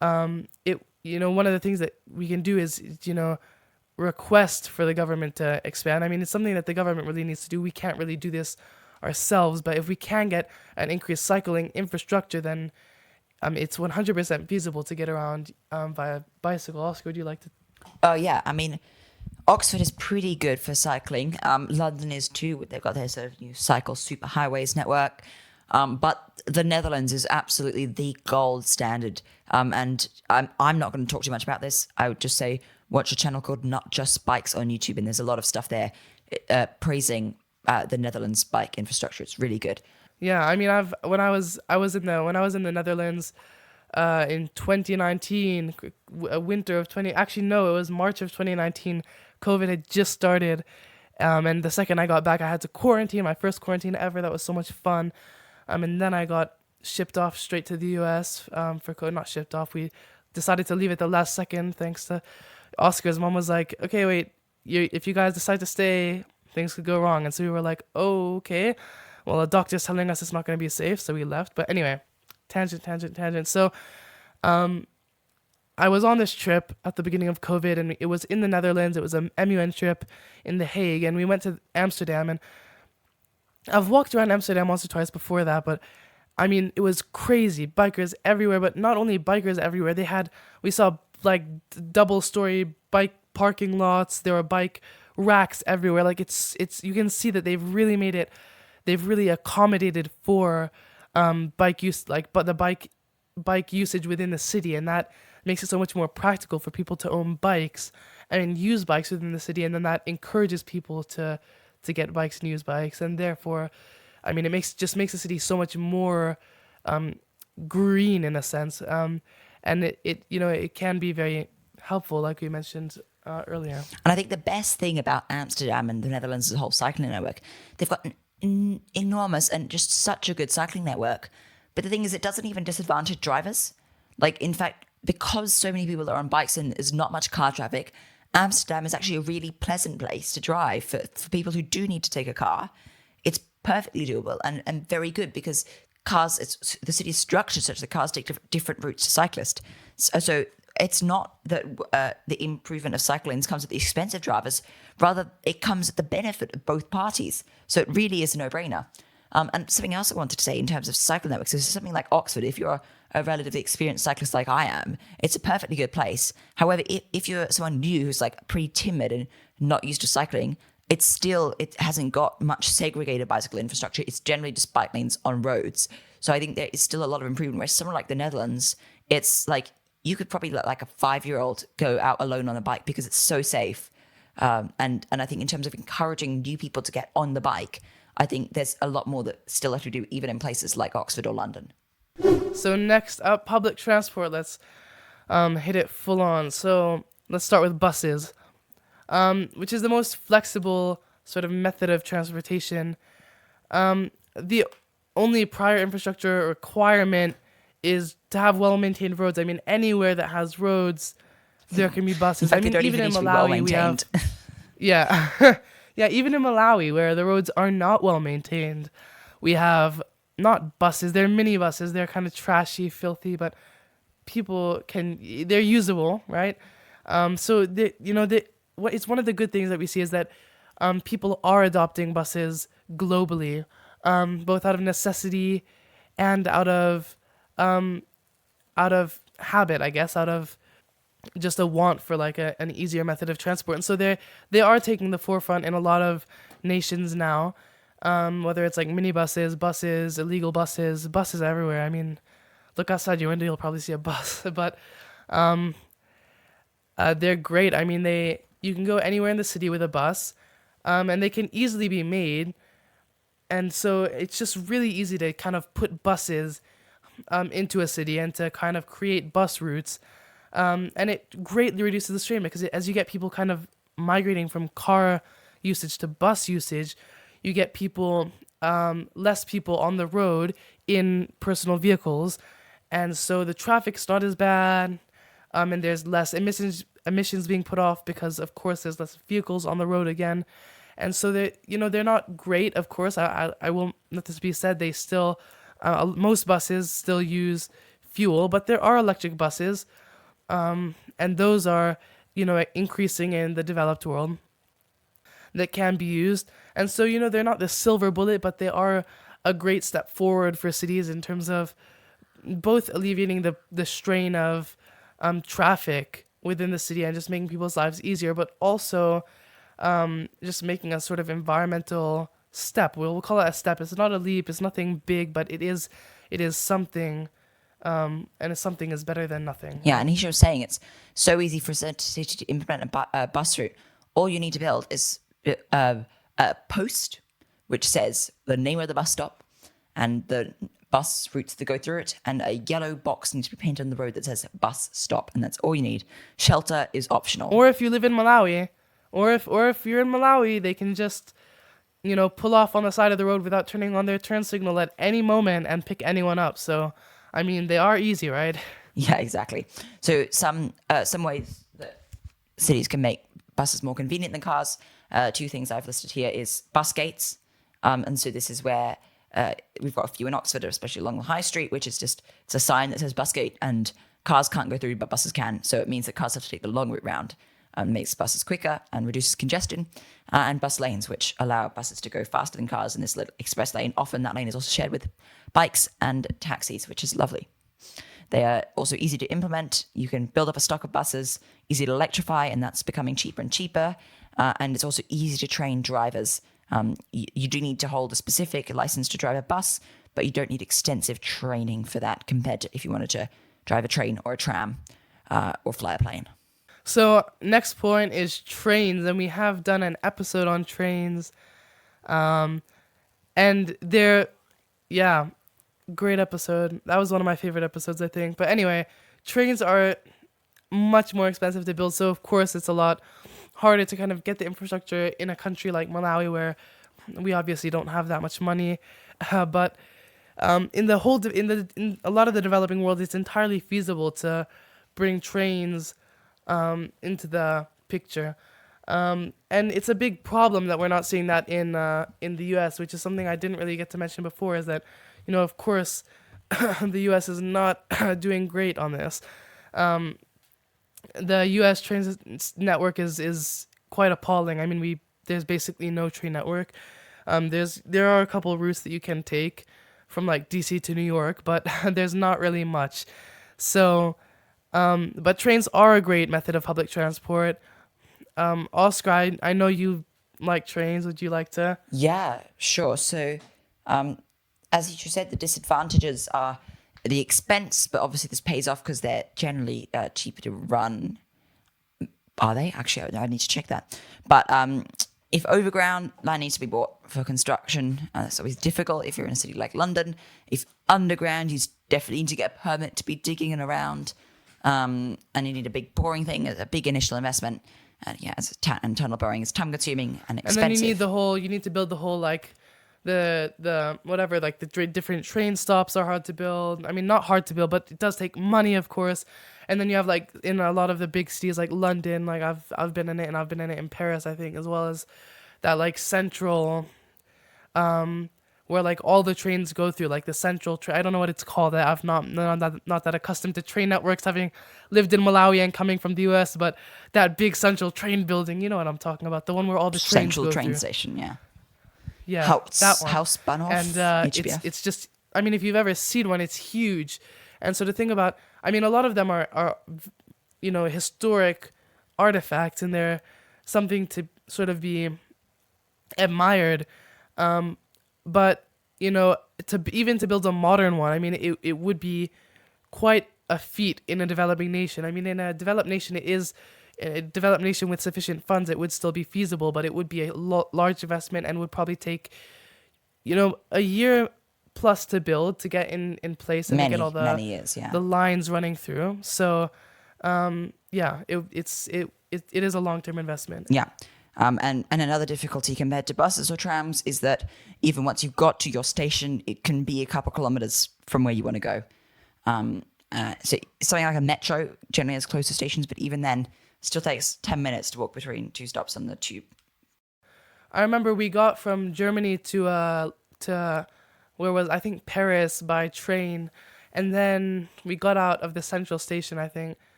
one of the things that we can do is, request for the government to expand. I mean, it's something that the government really needs to do. We can't really do this ourselves, but if we can get an increased cycling infrastructure, then it's 100% feasible to get around via bicycle. Oscar, would you like to? Oh, yeah. I mean, Oxford is pretty good for cycling. London is too. They've got their sort of new cycle superhighways network. But the Netherlands is absolutely the gold standard. And I'm not going to talk too much about this. I would just say watch a channel called Not Just Bikes on YouTube, and there's a lot of stuff there praising the Netherlands bike infrastructure. It's really good. Yeah, I mean, when I was in the Netherlands in 2019, winter of 20. Actually, no, it was March of 2019. COVID had just started, and the second I got back, I had to quarantine. My first quarantine ever. That was so much fun. And then I got shipped off straight to the U.S. For COVID. Not shipped off. We decided to leave at the last second, thanks to Oscar's mom was like, "Okay, wait, if you guys decide to stay, things could go wrong." And so we were like, "Oh, okay. Well, the doctor's telling us it's not going to be safe," so we left. But anyway, tangent. So, I was on this trip at the beginning of COVID, and it was in the Netherlands. It was a MUN trip in The Hague, and we went to Amsterdam. And I've walked around Amsterdam once or twice before that, but I mean, it was crazy. Bikers everywhere, but not only bikers everywhere. We saw like double-story bike parking lots. There were bike racks everywhere. Like it's you can see that they've really accommodated for bike use, but the bike usage within the city, and that makes it so much more practical for people to own bikes and use bikes within the city, and then that encourages people to get bikes and use bikes, and therefore, I mean, it makes the city so much more green in a sense, and it can be very helpful, like we mentioned earlier. And I think the best thing about Amsterdam and the Netherlands' whole cycling network, they've got an enormous and just such a good cycling network. But the thing is, it doesn't even disadvantage drivers. Like, in fact, because so many people are on bikes and there's not much car traffic, Amsterdam is actually a really pleasant place to drive for people who do need to take a car. It's perfectly doable and very good because the city is structured such that cars take different routes to cyclists. So it's not that the improvement of cycle lanes comes at the expense of drivers. Rather, it comes at the benefit of both parties. So it really is a no-brainer. And something else I wanted to say in terms of cycle networks is something like Oxford. If you're a relatively experienced cyclist like I am, it's a perfectly good place. However, if you're someone new who's like pretty timid and not used to cycling, it hasn't got much segregated bicycle infrastructure. It's generally just bike lanes on roads. So I think there is still a lot of improvement. Whereas somewhere like the Netherlands, it's like you could probably let like a 5-year-old go out alone on a bike because it's so safe. And I think in terms of encouraging new people to get on the bike, I think there's a lot more that still have to do, even in places like Oxford or London. So next up, public transport. Let's hit it full on. So let's start with buses, which is the most flexible sort of method of transportation. The only prior infrastructure requirement is to have well-maintained roads. I mean, anywhere that has roads there can be In buses. I fact, they mean, don't even even in need to be well Malawi, we have maintained. yeah, yeah. Even in Malawi, where the roads are not well maintained, we have not buses. They're minibuses. They're kind of trashy, filthy, but people can. They're usable, right? So what it's one of the good things that we see is that people are adopting buses globally, both out of necessity and um, out of habit, I guess, out of just a want for like an easier method of transport. And so they are taking the forefront in a lot of nations now, whether it's like minibuses, buses, illegal buses, buses everywhere. I mean, look outside your window, you'll probably see a bus. But they're great. I mean, you can go anywhere in the city with a bus, and they can easily be made. And so it's just really easy to kind of put buses into a city and to kind of create bus routes. And it greatly reduces the strain because as you get people kind of migrating from car usage to bus usage, you get less people on the road in personal vehicles. And so the traffic's not as bad, and there's less emissions being put off because, of course, there's less vehicles on the road again. And so they're not great, of course. I will let this be said. They still most buses still use fuel, but there are electric buses, and those are increasing in the developed world that can be used. And so they're not the silver bullet, but they are a great step forward for cities in terms of both alleviating the strain of traffic within the city and just making people's lives easier, but also just making a sort of environmental step. We'll call it a step. It's not a leap. It's nothing big, but it is something. And something is better than nothing. Yeah, and Hisham was saying it's so easy for a city to implement a bus route. All you need to build is a post which says the name of the bus stop and the bus routes that go through it, and a yellow box needs to be painted on the road that says bus stop, and that's all you need. Shelter is optional. Or if you live in Malawi, or if you're in Malawi, they can just pull off on the side of the road without turning on their turn signal at any moment and pick anyone up. So, I mean, they are easy, right? Yeah, exactly. So some ways that cities can make buses more convenient than cars. Two things I've listed here is bus gates. And so this is where we've got a few in Oxford, especially along the high street, which is it's a sign that says bus gate, and cars can't go through, but buses can. So it means that cars have to take the long route round, and makes buses quicker and reduces congestion. And bus lanes, which allow buses to go faster than cars in this little express lane. Often that lane is also shared with bikes and taxis, which is lovely. They are also easy to implement. You can build up a stock of buses, easy to electrify, and that's becoming cheaper and cheaper. And it's also easy to train drivers. You do need to hold a specific license to drive a bus, but you don't need extensive training for that compared to if you wanted to drive a train or a tram or fly a plane. So next point is trains, and we have done an episode on trains, and great episode. That was one of my favorite episodes, I think. But anyway, trains are much more expensive to build, so of course it's a lot harder to kind of get the infrastructure in a country like Malawi, where we obviously don't have that much money. But in a lot of the developing world, it's entirely feasible to bring trains into the picture. And it's a big problem that we're not seeing that in the U.S., which is something I didn't really get to mention before, is that, of course, the U.S. is not doing great on this. The U.S. transit network is quite appalling. I mean, there's basically no train network. There are a couple of routes that you can take from like D.C. to New York, but there's not really much. So, but trains are a great method of public transport. Oscar, I know you like trains. Would you like to? Yeah, sure. So, as you said, the disadvantages are the expense, but obviously this pays off because they're generally cheaper to run. Are they? Actually, I need to check that. But if overground, land needs to be bought for construction. That's always difficult if you're in a city like London. If underground, you definitely need to get a permit to be digging and around. And you need a big boring thing, a big initial investment. And and tunnel boring is time consuming and expensive. And then you need to build the whole like the whatever, like the different train stops are hard to build. I mean, not hard to build, but it does take money, of course. And then you have like in a lot of the big cities like London, like I've been in it, and I've been in it in Paris, I think, as well as that like central, where like all the trains go through, like the central train. I don't know what it's called. I've not that accustomed to train networks, having lived in Malawi and coming from the U.S. But that big central train building, you know what I'm talking about, the one where all the trains Central go train through. station, yeah. Yeah, that House one. spun And off HBF. it's just, I mean, if you've ever seen one, it's huge. And so the thing about, I mean, a lot of them are historic artifacts, and they're something to sort of be admired. But even to build a modern one, I mean, it would be quite a feat in a developing nation. I mean, in a developed nation, a developed nation with sufficient funds, it would still be feasible, but it would be a large investment and would probably take, a year plus to build, to get in place, and to get all Many years, yeah. the lines running through. So, yeah, it is a long-term investment. Yeah. And another difficulty compared to buses or trams is that even once you've got to your station, it can be a couple kilometers from where you want to go. So something like a metro generally has closer stations, but even then, still takes 10 minutes to walk between two stops on the tube. I remember we got from Germany to where was, I think, Paris by train, and then we got out of the central station, I think,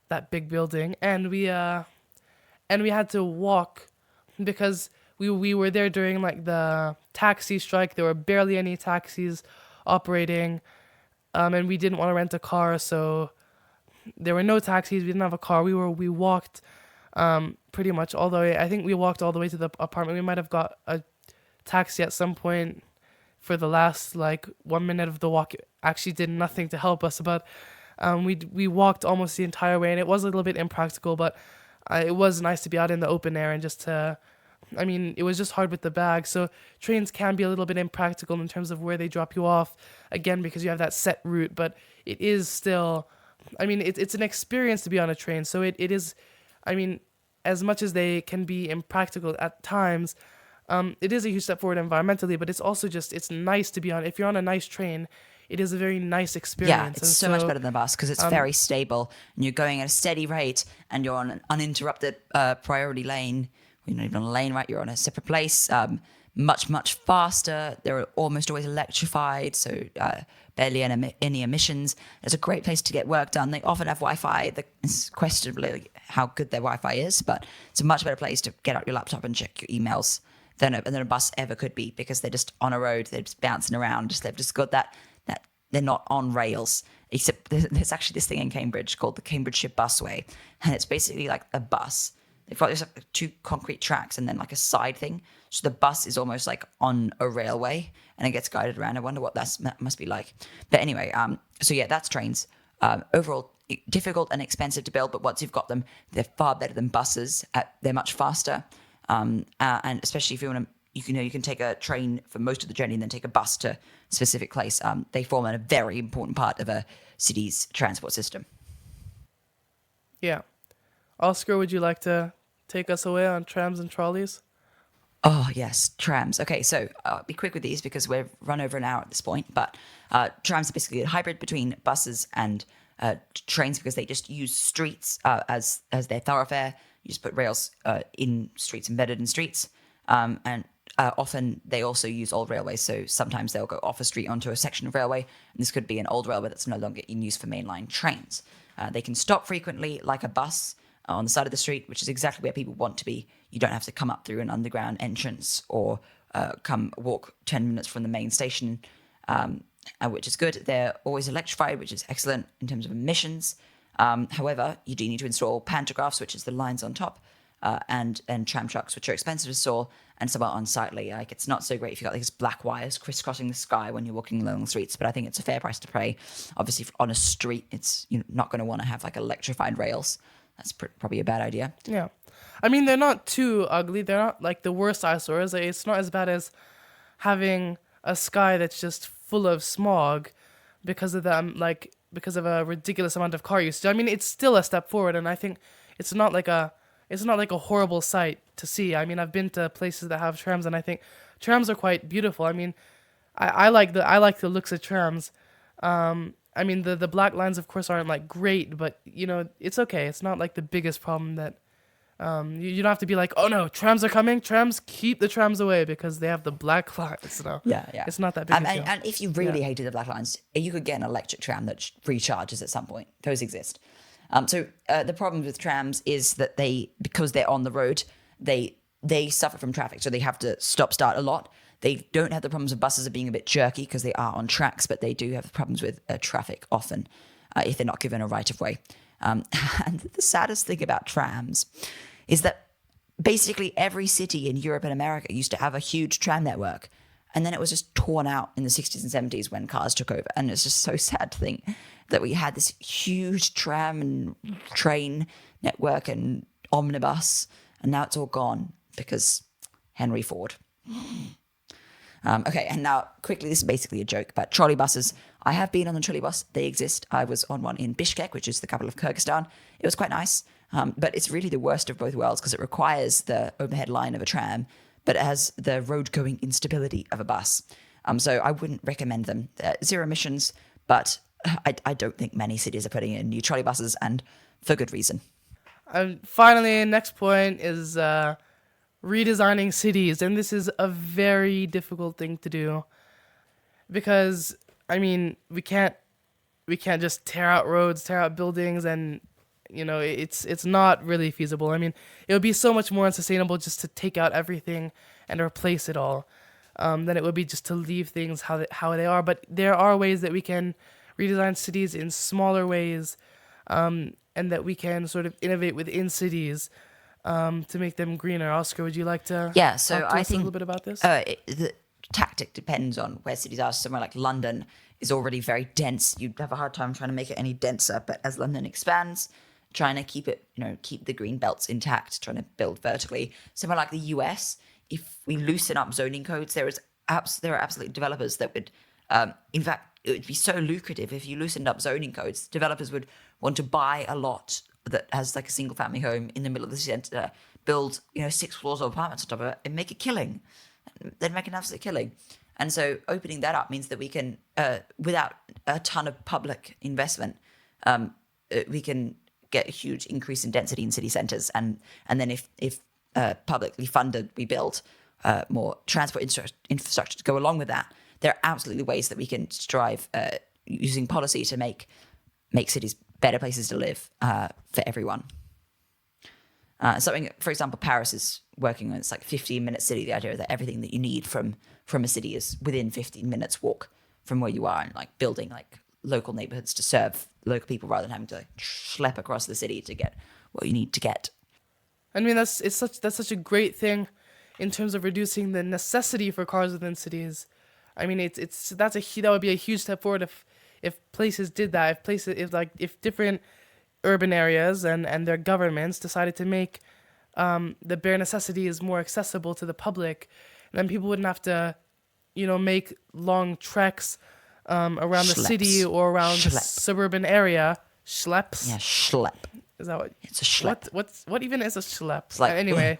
that big building, and we had to walk because we were there during like the taxi strike. There were barely any taxis operating, and we didn't want to rent a car, so there were no taxis. We didn't have a car. We walked pretty much all the way. I think we walked all the way to the apartment. We might have got a taxi at some point for the last like 1 minute of the walk. It actually did nothing to help us, but we walked almost the entire way, and it was a little bit impractical, but it was nice to be out in the open air and just to, I mean, it was just hard with the bag. So trains can be a little bit impractical in terms of where they drop you off, again, because you have that set route, but it is still, I mean, it's an experience to be on a train. So it is, I mean, as much as they can be impractical at times, it is a huge step forward environmentally, but it's also just, it's nice to be on. If you're on a nice train, it is a very nice experience. Yeah, it's so much better than a bus because it's very stable, and you're going at a steady rate, and you're on an uninterrupted priority lane. You're not even on a lane, right? You're on a separate place. Much faster. They're almost always electrified, so barely any emissions. It's a great place to get work done. They often have Wi-Fi. It's questionably how good their Wi-Fi is, but it's a much better place to get out your laptop and check your emails than a bus ever could be, because they're just on a road. They're just bouncing around. They've just got that they're not on rails. Except there's actually this thing in Cambridge called the Cambridgeship Bus Way, and it's basically like a bus. They've got just like two concrete tracks and then like a side thing. So the bus is almost like on a railway, and it gets guided around. I wonder what that must be like. But anyway, so yeah, that's trains. Overall, difficult and expensive to build, but once you've got them, they're far better than buses. They're much faster, and especially if you want to, you can take a train for most of the journey and then take a bus to a specific place. They form a very important part of a city's transport system. Yeah. Oscar, would you like to take us away on trams and trolleys? Oh, yes, trams. Okay, so I'll be quick with these because we've run over an hour at this point. But trams are basically a hybrid between buses and trains because they just use streets as their thoroughfare. You just put rails in streets, embedded in streets. And often they also use old railways. So sometimes they'll go off a street onto a section of railway. And this could be an old railway that's no longer in use for mainline trains. They can stop frequently like a bus on the side of the street, which is exactly where people want to be. You don't have to come up through an underground entrance or come walk 10 minutes from the main station, which is good. They're always electrified, which is excellent in terms of emissions. However, you do need to install pantographs, which is the lines on top, and tram trucks, which are expensive to install and somewhat unsightly. Like, it's not so great if you've got these black wires crisscrossing the sky when you're walking along the streets, but I think it's a fair price to pay. Obviously, on a street, it's not going to want to have like electrified rails. That's probably a bad idea. Yeah. I mean, they're not too ugly. They're not like the worst eyesores. It's not as bad as having a sky that's just full of smog because of a ridiculous amount of car use. I mean, it's still a step forward, and I think it's not like a horrible sight to see. I mean, I've been to places that have trams, and I think trams are quite beautiful. I mean, I like the looks of trams, I mean, the black lines, of course, aren't like great, but you know, it's okay. It's not like the biggest problem that you don't have to be like, oh no, trams are coming. Trams, keep the trams away because they have the black lines. No, Yeah, yeah. it's not that big a And, deal. and if you really hated the black lines, you could get an electric tram that recharges at some point. Those exist. So the problem with trams is that because they're on the road, they suffer from traffic, so they have to stop start a lot. They don't have the problems of buses of being a bit jerky because they are on tracks, but they do have problems with traffic often if they're not given a right of way. And the saddest thing about trams is that basically every city in Europe and America used to have a huge tram network. And then it was just torn out in the 60s and 70s when cars took over. And it's just so sad to think that we had this huge tram and train network and omnibus, and now it's all gone because Henry Ford. Okay, and now quickly, this is basically a joke, but trolley buses. I have been on a trolley bus. They exist. I was on one in Bishkek, which is the capital of Kyrgyzstan. It was quite nice, but it's really the worst of both worlds because it requires the overhead line of a tram, but it has the road-going instability of a bus. So I wouldn't recommend them. They're zero emissions, but I don't think many cities are putting in new trolley buses, and for good reason. Finally, next point is redesigning cities, and this is a very difficult thing to do because I mean we can't just tear out roads, tear out buildings, and you know it's not really feasible. I mean, it would be so much more unsustainable just to take out everything and replace it all than it would be just to leave things how they are. But there are ways that we can redesign cities in smaller ways, and that we can sort of innovate within cities to make them greener. Oscar, would you like to So talk to I us think a little bit about this? the tactic depends on where cities are. Somewhere like London is already very dense. You'd have a hard time trying to make it any denser. But as London expands, trying to keep the green belts intact, trying to build vertically. Somewhere like the US, if we loosen up zoning codes, there are absolutely developers that would, in fact, it would be so lucrative if you loosened up zoning codes. Developers would want to buy a lot that has like a single family home in the middle of the center, build 6 floors of apartments on top of it, and make a killing. They'd make an absolute killing. And so opening that up means that we can, without a ton of public investment, we can get a huge increase in density in city centers. And then if publicly funded, we build more transport infrastructure to go along with that. There are absolutely ways that we can strive using policy to make cities better places to live for everyone. Something, for example, Paris is working on, it's like 15-minute city, the idea that everything that you need from a city is within 15 minutes walk from where you are, and like building like local neighborhoods to serve local people rather than having to schlep across the city to get what you need to get. I mean, that's such a great thing in terms of reducing the necessity for cars within cities. I mean, that would be a huge step forward if places did that. If different urban areas and their governments decided to make the bare necessities more accessible to the public, then people wouldn't have to, make long treks around the city or around the suburban area. Schleps. Yeah, schlep. Is that what? It's a schlep. What even is a schlep? It's like, anyway.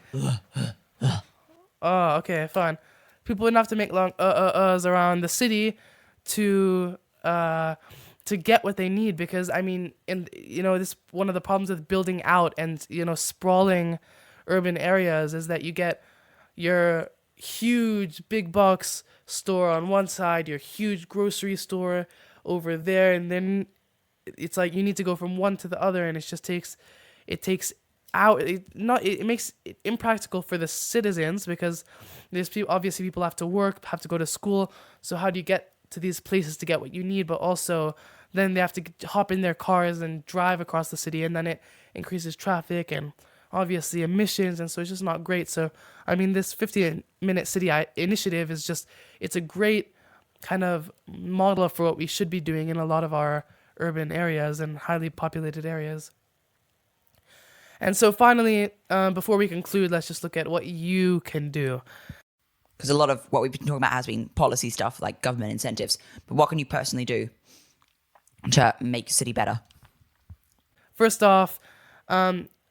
Oh, okay, fine. People wouldn't have to make long around the city to get what they need, because I mean, this one of the problems with building out and sprawling urban areas is that you get your huge big box store on one side, your huge grocery store over there, and then it's like you need to go from one to the other, and it makes it impractical for the citizens, because obviously people have to work, have to go to school. So how do you get to these places to get what you need? But also then they have to hop in their cars and drive across the city, and then it increases traffic and obviously emissions, and so it's just not great. So I mean, this 15-minute city initiative it's a great kind of model for what we should be doing in a lot of our urban areas and highly populated areas. And so finally, before we conclude, let's just look at what you can do. Because a lot of what we've been talking about has been policy stuff, like government incentives. But what can you personally do to make your city better? First off,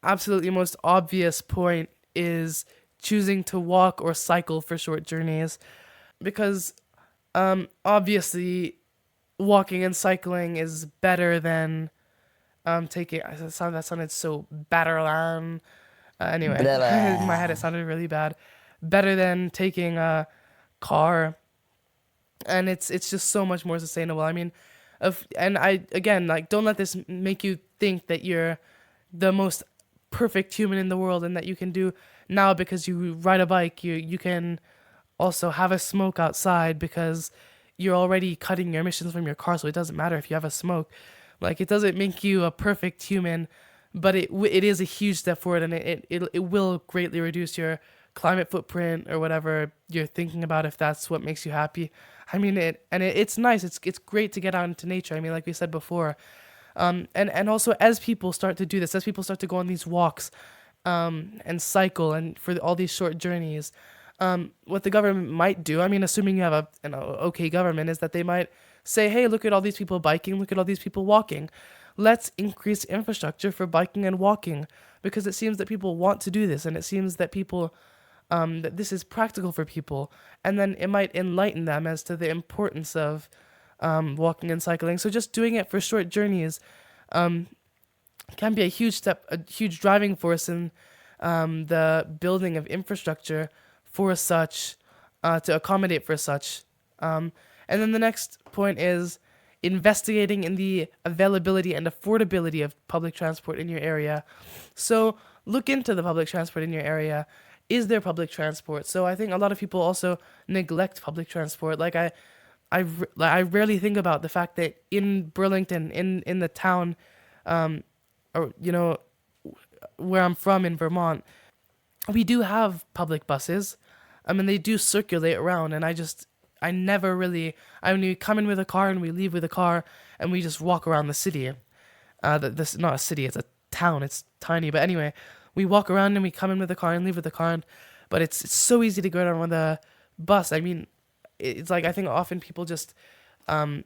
absolutely most obvious point is choosing to walk or cycle for short journeys. Because obviously, walking and cycling is better than taking. That sounded so better than. Anyway, Blah, in my head blah. it sounded really bad. Better than taking a car, and it's just so much more sustainable. I mean, and I again like don't let this make you think that you're the most perfect human in the world and that you can do now because you ride a bike. You can also have a smoke outside because you're already cutting your emissions from your car, so it doesn't matter if you have a smoke. Like it doesn't make you a perfect human, but it is a huge step forward, and it will greatly reduce your climate footprint or whatever you're thinking about if that's what makes you happy. I mean it's nice. It's great to get out into nature. I mean, like we said before, and also as people start to do this, as people start to go on these walks, and cycle, and for all these short journeys, what the government might do, I mean, assuming you have an okay government, is that they might say, hey, look at all these people biking, look at all these people walking. Let's increase infrastructure for biking and walking because it seems that people want to do this, and it seems that people that this is practical for people, and then it might enlighten them as to the importance of walking and cycling. So just doing it for short journeys can be a huge step, a huge driving force in the building of infrastructure for such, to accommodate for such. And then the next point is investigating in the availability and affordability of public transport in your area. So look into the public transport in your area. Is there public transport? So I think a lot of people also neglect public transport. Like I rarely think about the fact that in Burlington, in the town, or where I'm from in Vermont, we do have public buses. I mean, they do circulate around, and I never really. I mean, we come in with a car and we leave with a car, and we just walk around the city. This not a city; it's a town. It's tiny, but anyway, we walk around and we come in with a car and leave with a car. But it's so easy to go down with a bus. I mean, it's like I think often people just kind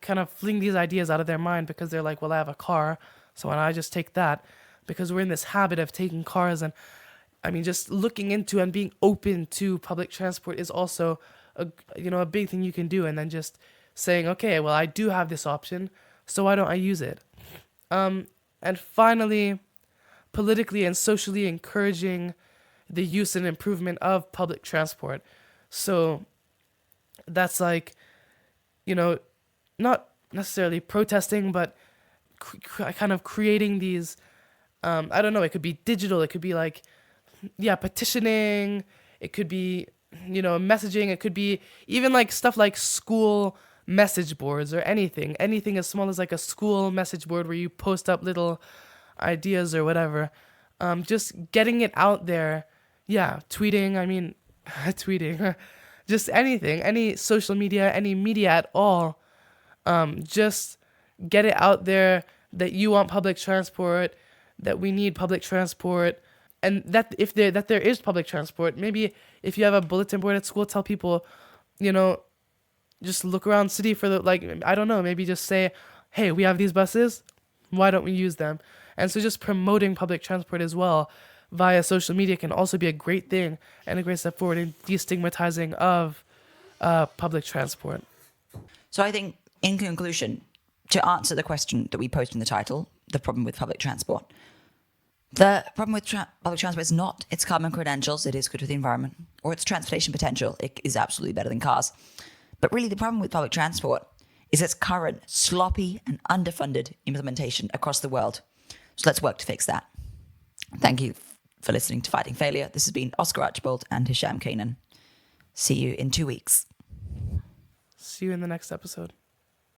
of fling these ideas out of their mind because they're like, well, I have a car, so why don't I just take that? Because we're in this habit of taking cars, and I mean, just looking into and being open to public transport is also a big thing you can do, and then just saying, okay, well, I do have this option, so why don't I use it? And finally, politically and socially encouraging the use and improvement of public transport. So that's like, not necessarily protesting, but kind of creating these. I don't know. It could be digital. It could be like, yeah, petitioning. It could be, messaging. It could be even like stuff like school message boards or anything as small as like a school message board where you post up little ideas or whatever. Just getting it out there. Yeah, tweeting. I mean, tweeting. Just anything, any social media, any media at all. Just get it out there that you want public transport, that we need public transport, and that that there is public transport. Maybe if you have a bulletin board at school, tell people, just look around city for I don't know, maybe just say, hey, we have these buses, why don't we use them? And so just promoting public transport as well via social media can also be a great thing and a great step forward in destigmatizing of public transport. So I think, in conclusion, to answer the question that we posed in the title, the problem with public transport, the problem with public transport is not its carbon credentials, it is good for the environment, or its transportation potential, it is absolutely better than cars. But really the problem with public transport is its current sloppy and underfunded implementation across the world. So let's work to fix that. Thank you for listening to Fighting Failure. This has been Oscar Archibald and Hisham Kanaan. See you in 2 weeks. See you in the next episode.